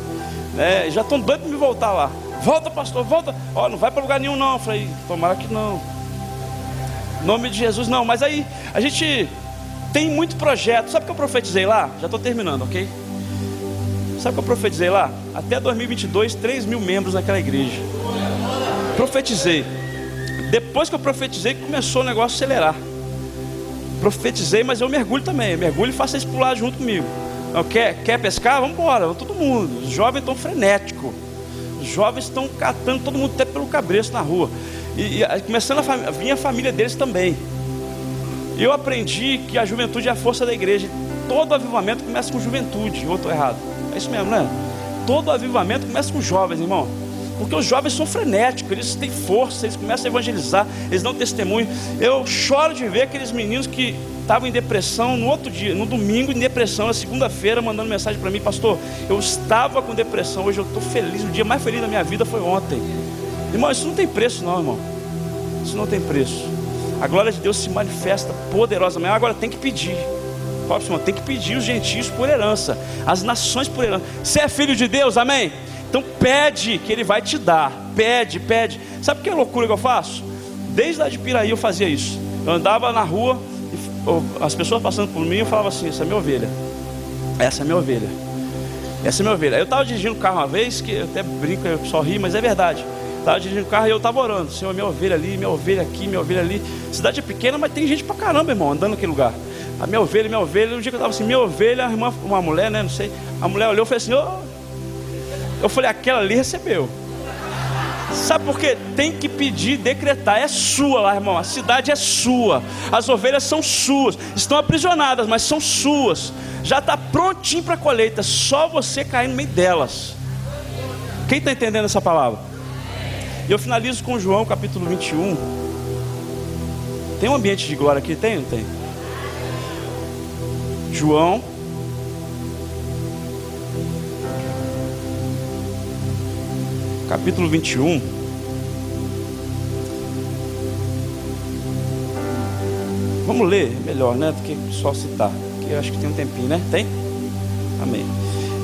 Já estão doidos para me voltar lá. Volta, pastor, volta. Ó, não vai para lugar nenhum não. Eu falei: tomara que não. Em nome de Jesus não. Mas aí a gente tem muito projeto. Sabe o que eu profetizei lá? Já estou terminando, ok? Sabe o que eu profetizei lá? Até 2022, 3 mil membros naquela igreja. Profetizei. Depois que eu profetizei, começou o negócio a acelerar. Profetizei, mas eu mergulho também. Eu mergulho e faço eles pular junto comigo. Não, quer pescar? Vamos embora, todo mundo. Os jovens estão frenéticos. Os jovens estão catando todo mundo até pelo cabresto na rua. E começando a vir a família deles também. Eu aprendi que a juventude é a força da igreja. Todo avivamento começa com juventude. Ou estou errado? É isso mesmo, né? Todo avivamento começa com jovens, irmão. Porque os jovens são frenéticos, eles têm força, eles começam a evangelizar, eles dão testemunho. Eu choro de ver aqueles meninos que estavam em depressão no outro dia, no domingo em depressão, na segunda-feira, mandando mensagem para mim: pastor, eu estava com depressão, hoje eu estou feliz, o dia mais feliz da minha vida foi ontem. Irmão, isso não tem preço não, irmão. Isso não tem preço. A glória de Deus se manifesta poderosamente. Agora tem que pedir. Fala para o irmão: tem que pedir os gentios por herança, as nações por herança. Você é filho de Deus, amém? Então pede que Ele vai te dar. Pede. Sabe que loucura que eu faço? Desde lá de Piraí eu fazia isso. Eu andava na rua, as pessoas passando por mim, eu falava assim: essa é minha ovelha. Essa é minha ovelha. Essa é minha ovelha. Eu estava dirigindo o carro uma vez, que eu até brinco, eu só ri, mas é verdade. Estava dirigindo o carro e eu estava orando: Senhor, minha ovelha ali, minha ovelha aqui, minha ovelha ali. Cidade é pequena, mas tem gente pra caramba, irmão, andando naquele lugar. A minha ovelha. Um dia que eu estava assim, minha ovelha, uma mulher, né, não sei. A mulher olhou e falou assim: eu falei: aquela ali recebeu. Sabe por quê? Tem que pedir, decretar. É sua lá, irmão. A cidade é sua. As ovelhas são suas. Estão aprisionadas, mas são suas. Já está prontinho para a colheita. Só você cair no meio delas. Quem está entendendo essa palavra? E eu finalizo com João capítulo 21. Tem um ambiente de glória aqui? Tem ou não tem? João capítulo 21. Vamos ler, melhor, né? Do que só citar. Porque eu acho que tem um tempinho, né? Tem? Amém.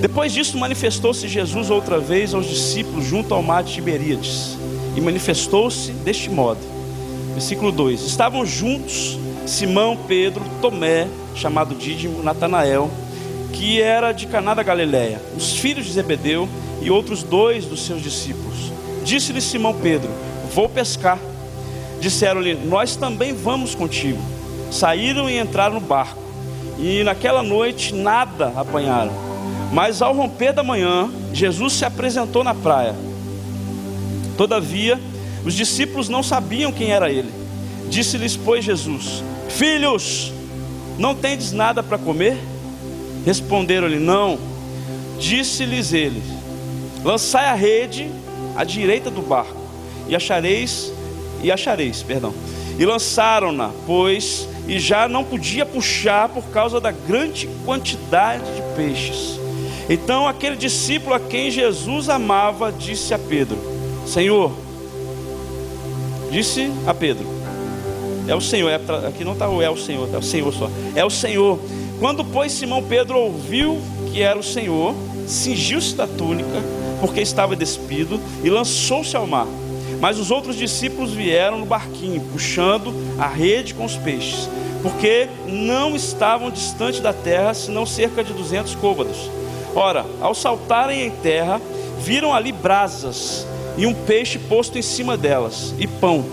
Depois disso manifestou-se Jesus outra vez aos discípulos junto ao mar de Tiberíades. E manifestou-se deste modo. Versículo 2. Estavam juntos Simão, Pedro, Tomé, chamado Dídimo, Natanael, que era de Caná da Galileia, os filhos de Zebedeu e outros 2 dos seus discípulos. Disse-lhe Simão Pedro: vou pescar. Disseram-lhe: nós também vamos contigo. Saíram e entraram no barco, e naquela noite nada apanharam. Mas ao romper da manhã, Jesus se apresentou na praia. Todavia, os discípulos não sabiam quem era ele. Disse-lhes, pois, Jesus: filhos, não tendes nada para comer? Responderam-lhe: não. Disse-lhes ele: lançai a rede à direita do barco, e achareis. E lançaram-na, pois, e já não podia puxar por causa da grande quantidade de peixes. Então aquele discípulo a quem Jesus amava disse a Pedro: Senhor, disse a Pedro, é o Senhor, aqui não está o é o Senhor, é o Senhor só, é o Senhor. Quando, pois, Simão Pedro ouviu que era o Senhor, cingiu-se da túnica, porque estava despido, e lançou-se ao mar. Mas os outros discípulos vieram no barquinho, puxando a rede com os peixes, porque não estavam distante da terra, senão cerca de 200 côvados. Ora, ao saltarem em terra, viram ali brasas, e um peixe posto em cima delas, e pão.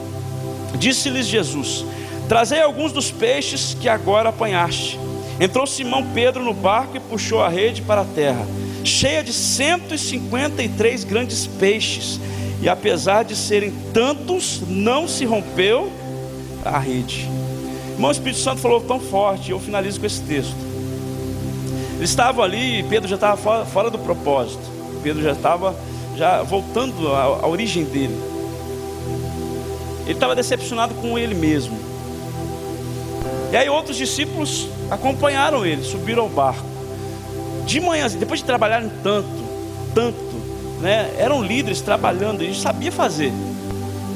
Disse-lhes Jesus: trazei alguns dos peixes que agora apanhaste. Entrou Simão Pedro no barco e puxou a rede para a terra, cheia de 153 grandes peixes, e apesar de serem tantos, não se rompeu a rede. Irmão, o Espírito Santo falou tão forte, eu finalizo com esse texto. Eles estavam ali, e Pedro já estava fora do propósito. Pedro já estava voltando à origem dele. Ele estava decepcionado com ele mesmo. E aí outros discípulos acompanharam ele, subiram ao barco. De manhã, depois de trabalharem tanto, né, eram líderes trabalhando, eles sabiam fazer.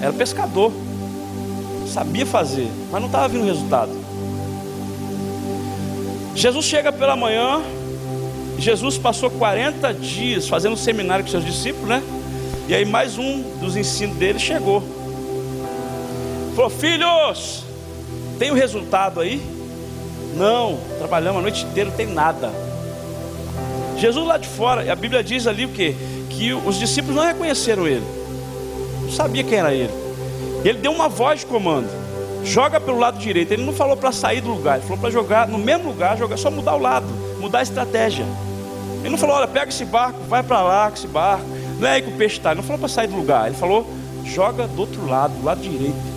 Era pescador, sabia fazer, mas não estava vindo resultado. Jesus chega pela manhã. Jesus passou 40 dias fazendo um seminário com seus discípulos, né? E aí mais um dos ensinos dele chegou. Falou: filhos, tem o resultado aí? Não, trabalhamos a noite inteira, não tem nada. Jesus lá de fora, a Bíblia diz ali o quê? Que os discípulos não reconheceram ele, não sabia quem era ele. Ele deu uma voz de comando: joga pelo lado direito. Ele não falou para sair do lugar, ele falou para jogar no mesmo lugar, só mudar o lado, mudar a estratégia. Ele não falou: olha, pega esse barco, vai para lá com esse barco, não é aí que o peixe está. Ele não falou para sair do lugar, ele falou: joga do outro lado, do lado direito.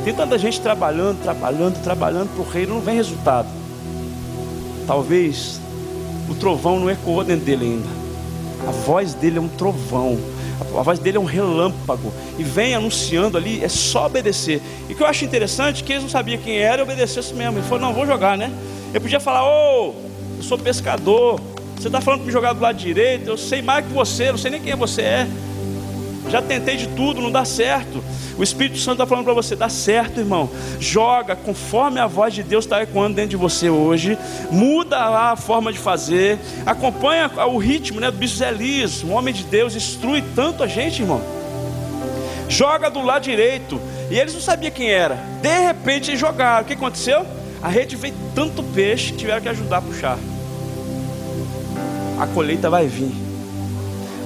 Tem tanta gente trabalhando para o reino, não vem resultado. Talvez o trovão não ecoou dentro dele ainda. A voz dele é um trovão, a voz dele é um relâmpago, e vem anunciando ali, é só obedecer. E o que eu acho interessante é que eles não sabiam quem era e obedecesse mesmo. Ele falou: não, vou jogar, né? Ele podia falar: eu sou pescador, você está falando para me jogar do lado direito, eu sei mais que você, não sei nem quem você é, já tentei de tudo, não dá certo. O Espírito Santo está falando para você: dá certo, irmão, joga conforme a voz de Deus está ecoando dentro de você hoje. Muda lá a forma de fazer, acompanha o ritmo, né, do bispo Elias, um homem de Deus, instrui tanto a gente, irmão. Joga do lado direito. E eles não sabiam quem era. De repente eles jogaram. O que aconteceu? A rede veio tanto peixe que tiveram que ajudar a puxar. A colheita vai vir,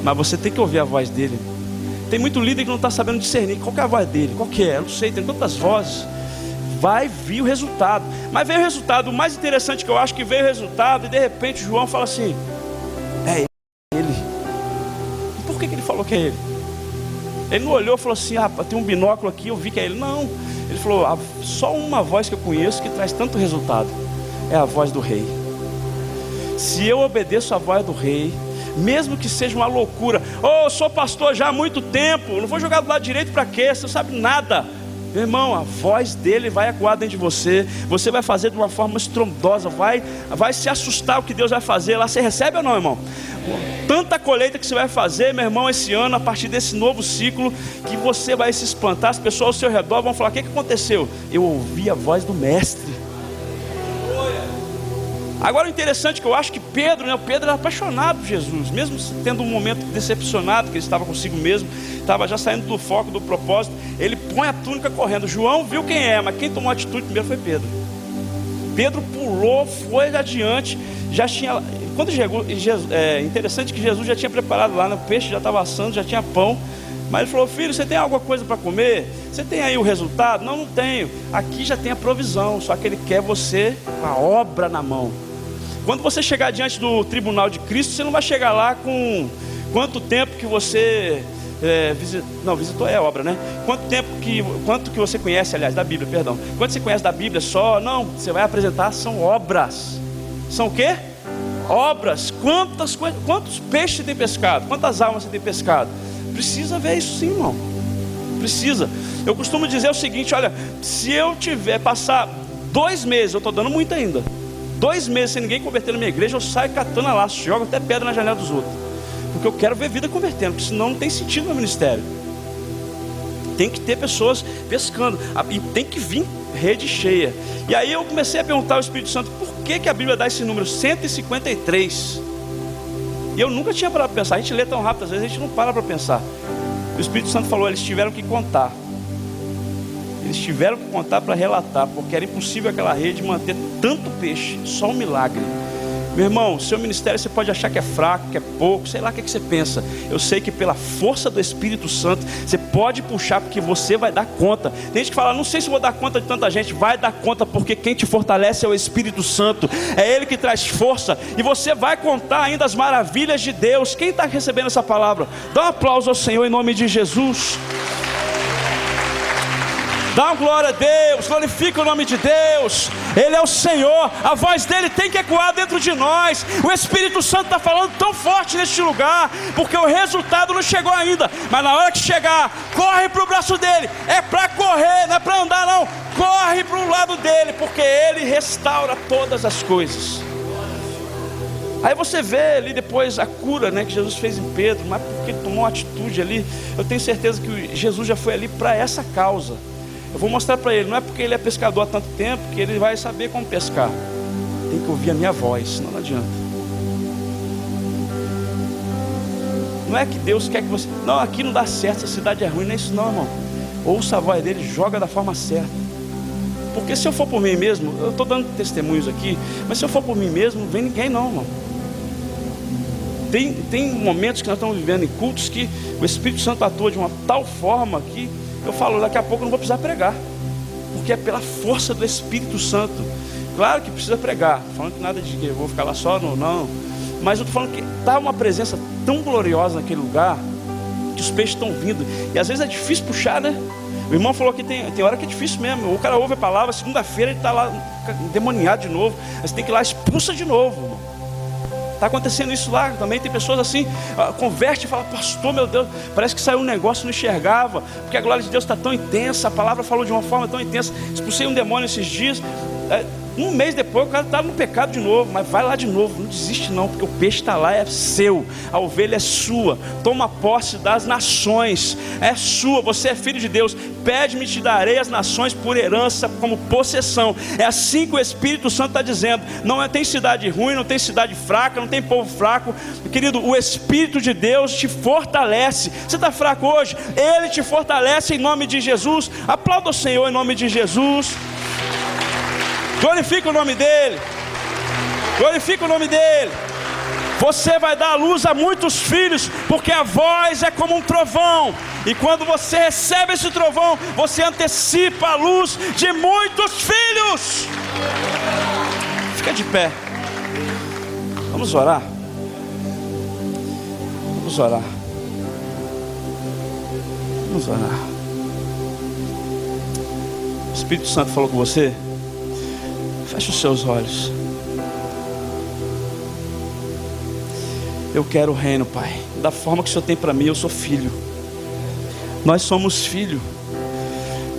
mas você tem que ouvir a voz dele. Tem muito líder que não está sabendo discernir qual que é a voz dele, qual que é, eu não sei, tem tantas vozes. Vai vir o resultado. Mas veio o resultado. O mais interessante que eu acho que veio o resultado, e de repente João fala assim: é ele. E por que ele falou que é ele? Ele não olhou e falou assim: ah, tem um binóculo aqui, eu vi que é ele. Não, ele falou: só uma voz que eu conheço que traz tanto resultado, é a voz do rei. Se eu obedeço a voz do rei, mesmo que seja uma loucura, eu sou pastor já há muito tempo, não vou jogar do lado direito para quê? Você não sabe nada. Meu irmão, a voz dele vai ecoar dentro de você. Você vai fazer de uma forma estrondosa, vai se assustar o que Deus vai fazer lá. Você recebe ou não, irmão? Tanta colheita que você vai fazer, meu irmão, esse ano, a partir desse novo ciclo, que você vai se espantar. As pessoas ao seu redor vão falar: o que aconteceu? Eu ouvi a voz do mestre. Agora o interessante é que eu acho que Pedro era apaixonado por Jesus, mesmo tendo um momento decepcionado, que ele estava consigo mesmo, estava já saindo do foco, do propósito. Ele põe a túnica correndo. João viu quem é, mas quem tomou a atitude primeiro foi Pedro. Pedro pulou, foi adiante, já tinha, quando chegou, é interessante que Jesus já tinha preparado lá, né? O peixe já estava assando, já tinha pão. Mas ele falou: filho, você tem alguma coisa para comer? Você tem aí o resultado? Não tenho. Aqui já tem a provisão, só que ele quer você com a obra na mão. Quando você chegar diante do tribunal de Cristo, você não vai chegar lá com quanto tempo que você visitou é obra, né? Quanto que você conhece, aliás, da Bíblia, perdão. Quanto você conhece da Bíblia só? Não, você vai apresentar, são obras. São o quê? obras, quantos peixes você tem pescado, quantas almas você tem pescado. Precisa ver isso sim, irmão. Precisa. Eu costumo dizer o seguinte: olha, se eu tiver passar 2 meses, eu estou dando muito ainda, 2 meses sem ninguém converter na minha igreja, eu saio catando a laço, jogo até pedra na janela dos outros, porque eu quero ver vida convertendo, porque senão não tem sentido no ministério. Tem que ter pessoas pescando, e tem que vir rede cheia. E aí eu comecei a perguntar ao Espírito Santo, por que a Bíblia dá esse número 153? E eu nunca tinha parado para pensar. A gente lê tão rápido, às vezes a gente não para pensar. O Espírito Santo falou: eles tiveram que contar. Eles tiveram que contar para relatar, porque era impossível aquela rede manter tanto peixe, só um milagre. Meu irmão, seu ministério você pode achar que é fraco, que é pouco, sei lá o que você pensa. Eu sei que pela força do Espírito Santo você pode puxar, porque você vai dar conta. Tem gente que fala: não sei se vou dar conta de tanta gente. Vai dar conta, porque quem te fortalece é o Espírito Santo. É Ele que traz força, e você vai contar ainda as maravilhas de Deus. Quem está recebendo essa palavra? Dá um aplauso ao Senhor em nome de Jesus. Dá uma glória a Deus, glorifica o nome de Deus. Ele é o Senhor, a voz dele tem que ecoar dentro de nós. O Espírito Santo está falando tão forte neste lugar, porque o resultado não chegou ainda, mas na hora que chegar, corre para o braço dele. É para correr, não é para andar não. Corre para o lado dele, porque ele restaura todas as coisas. Aí você vê ali depois a cura, né, que Jesus fez em Pedro, mas porque ele tomou uma atitude ali. Eu tenho certeza que Jesus já foi ali para essa causa. Eu vou mostrar para ele, não é porque ele é pescador há tanto tempo que ele vai saber como pescar. Tem que ouvir a minha voz, senão não adianta. Não é que Deus quer que você... Não, aqui não dá certo, essa cidade é ruim, não é isso não, irmão. Ouça a voz dele, joga da forma certa. Porque se eu for por mim mesmo, eu estou dando testemunhos aqui, mas se eu for por mim mesmo, não vem ninguém não, irmão. Tem momentos que nós estamos vivendo em cultos que o Espírito Santo atua de uma tal forma que eu falo: daqui a pouco eu não vou precisar pregar, porque é pela força do Espírito Santo. Claro que precisa pregar, falando que nada de que eu vou ficar lá só, não. Mas eu estou falando que está uma presença tão gloriosa naquele lugar, que os peixes estão vindo, e às vezes é difícil puxar, né? O irmão falou que tem hora que é difícil mesmo. O cara ouve a palavra, segunda-feira ele está lá endemoniado de novo, aí você tem que ir lá, expulsa de novo, irmão. Está acontecendo isso lá também. Tem pessoas assim, converte e fala: pastor, meu Deus, parece que saiu um negócio, não enxergava, porque a glória de Deus está tão intensa, a palavra falou de uma forma tão intensa. Expulsei um demônio esses dias, um mês depois o cara está no pecado de novo, mas vai lá de novo, não desiste não, porque o peixe está lá, é seu, a ovelha é sua. Toma posse das nações, é sua, você é filho de Deus. Pede-me, te darei as nações por herança, como possessão. É assim que o Espírito Santo está dizendo. Não tem cidade ruim, não tem cidade fraca, não tem povo fraco. Querido, o Espírito de Deus te fortalece. Você está fraco hoje? Ele te fortalece em nome de Jesus. Aplauda o Senhor em nome de Jesus. Glorifica o nome dele. Glorifica o nome dele. Você vai dar à luz a muitos filhos, porque a voz é como um trovão, e quando você recebe esse trovão, você antecipa a luz de muitos filhos. Fica de pé. Vamos orar. Vamos orar. Vamos orar. O Espírito Santo falou com você? Feche os seus olhos. Eu quero o reino, Pai, da forma que o Senhor tem para mim. Eu sou filho. Nós somos filho.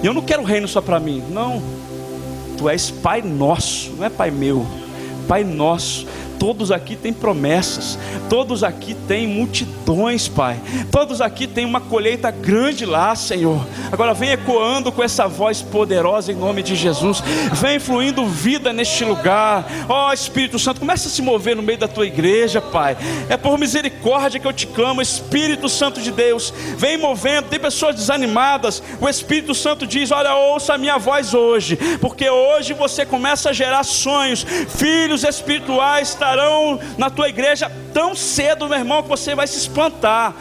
E eu não quero o reino só para mim. Não. Tu és Pai nosso, não é Pai meu. Pai nosso. Todos aqui têm promessas, todos aqui têm multidões, Pai. Todos aqui têm uma colheita grande lá, Senhor. Agora vem ecoando com essa voz poderosa em nome de Jesus. Vem fluindo vida neste lugar. Ó Espírito Santo, começa a se mover no meio da tua igreja, Pai. É por misericórdia que eu te clamo, Espírito Santo de Deus. Vem movendo. Tem pessoas desanimadas. O Espírito Santo diz: olha, ouça a minha voz hoje, porque hoje você começa a gerar sonhos. Filhos espirituais estarão na tua igreja tão cedo, meu irmão, que você vai se espantar.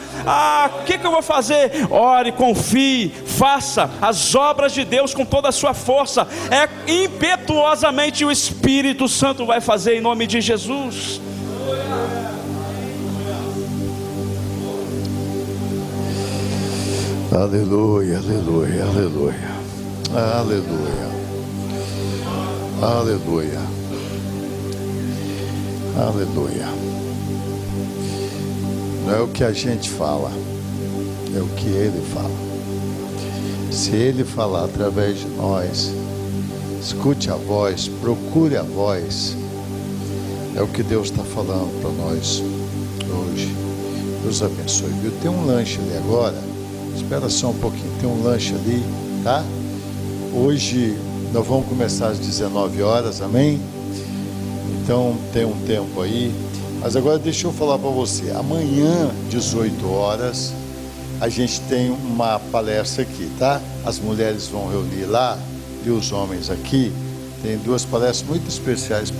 O que eu vou fazer? Ore, confie, faça as obras de Deus com toda a sua força. É impetuosamente o Espírito Santo vai fazer em nome de Jesus.
Aleluia, aleluia, aleluia, aleluia, aleluia, Aleluia. Não é o que a gente fala, é o que Ele fala. Se Ele falar através de nós, escute a voz, procure a voz. É o que Deus está falando para nós hoje. Deus abençoe. Viu? Tem um lanche ali agora. Espera só um pouquinho. Tem um lanche ali, tá? Hoje nós vamos começar às 19 horas, amém? Então tem um tempo aí. Mas agora deixa eu falar para você. Amanhã, 18 horas, a gente tem uma palestra aqui, tá? As mulheres vão reunir lá e os homens aqui. Tem duas palestras muito especiais para